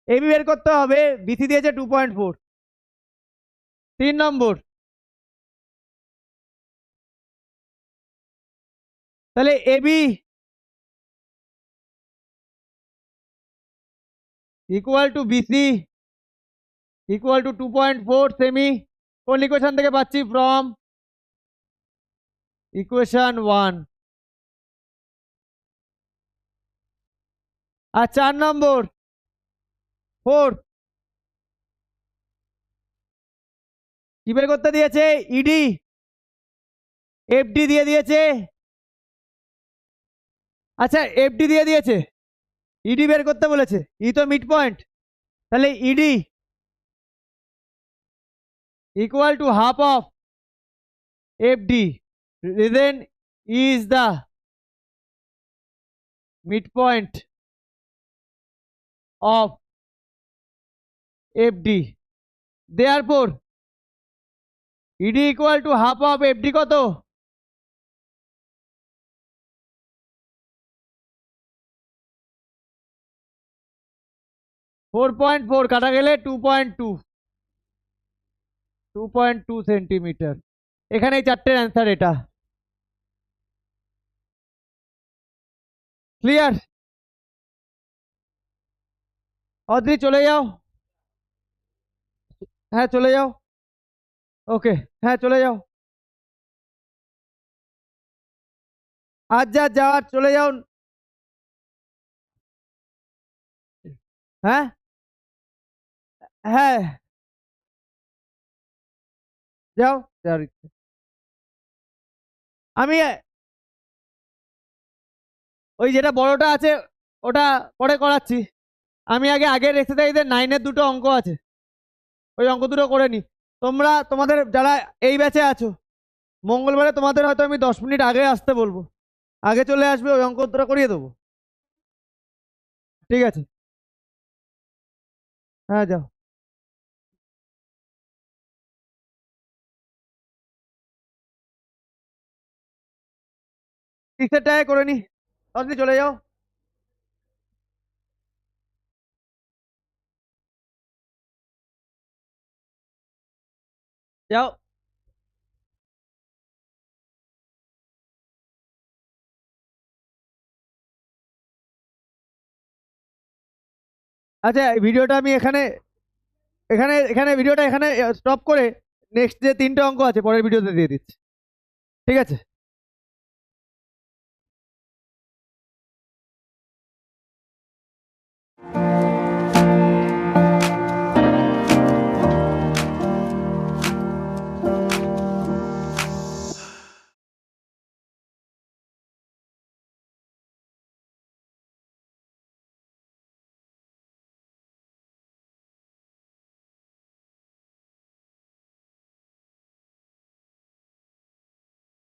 এবি বের করতে হবে, বিসি দিয়েছে 2.4। 3 নম্বর তাহলে AB equal to BC equal to 2.4 সেমি, কোন ইকুয়েশন থেকে পাচ্ছি? From equation 1। আর 4 নম্বর 4 কি বের করতে দিয়েছে? ইডি এফডি দিয়ে দিয়েছে। আচ্ছা, এফডি দিয়ে দিয়েছে, ইডি বের করতে বলেছে, ই তো মিড পয়েন্ট, তাহলে ED equal to half of FD, then is the midpoint of FD, therefore ED equal to half of FD কত? 4.4 কাটা গেলে 2.2 সেন্টিমিটার। এখানে এই 4টের অ্যান্সার এটা। ক্লিয়ার? অদ্রি চলে যাও। হ্যাঁ চলে যাও, ওকে, হ্যাঁ চলে যাও, আজ যা যাওয়ার চলে যাও। হ্যাঁ হ্যাঁ যাও, যাও। আমি ওই যেটা বড়টা আছে ওটা পরে করাচ্ছি। আমি আগে আগের এক্সারসাইজের 9-এর দুটো অঙ্ক আছে, ওই অঙ্ক দুটো করে নি। তোমরা তোমাদের যারা এই ব্যাচে আছো, মঙ্গলবারে তোমাদের হয়তো আমি 10 মিনিট আগে আসতে বলবো, আগে চলে আসবে, ওই অঙ্ক দুটো করিয়ে দেবো। ঠিক আছে, হ্যাঁ যাও। 6-এর করে নি, তাড়াতাড়ি চলে যাও। যাও। আচ্ছা, এই ভিডিওটা আমি এখানে এখানে এখানে ভিডিওটা এখানে স্টপ করে নেক্সট যে 3টে অঙ্ক আছে পরের ভিডিওতে দিয়ে দিচ্ছি। ঠিক আছে।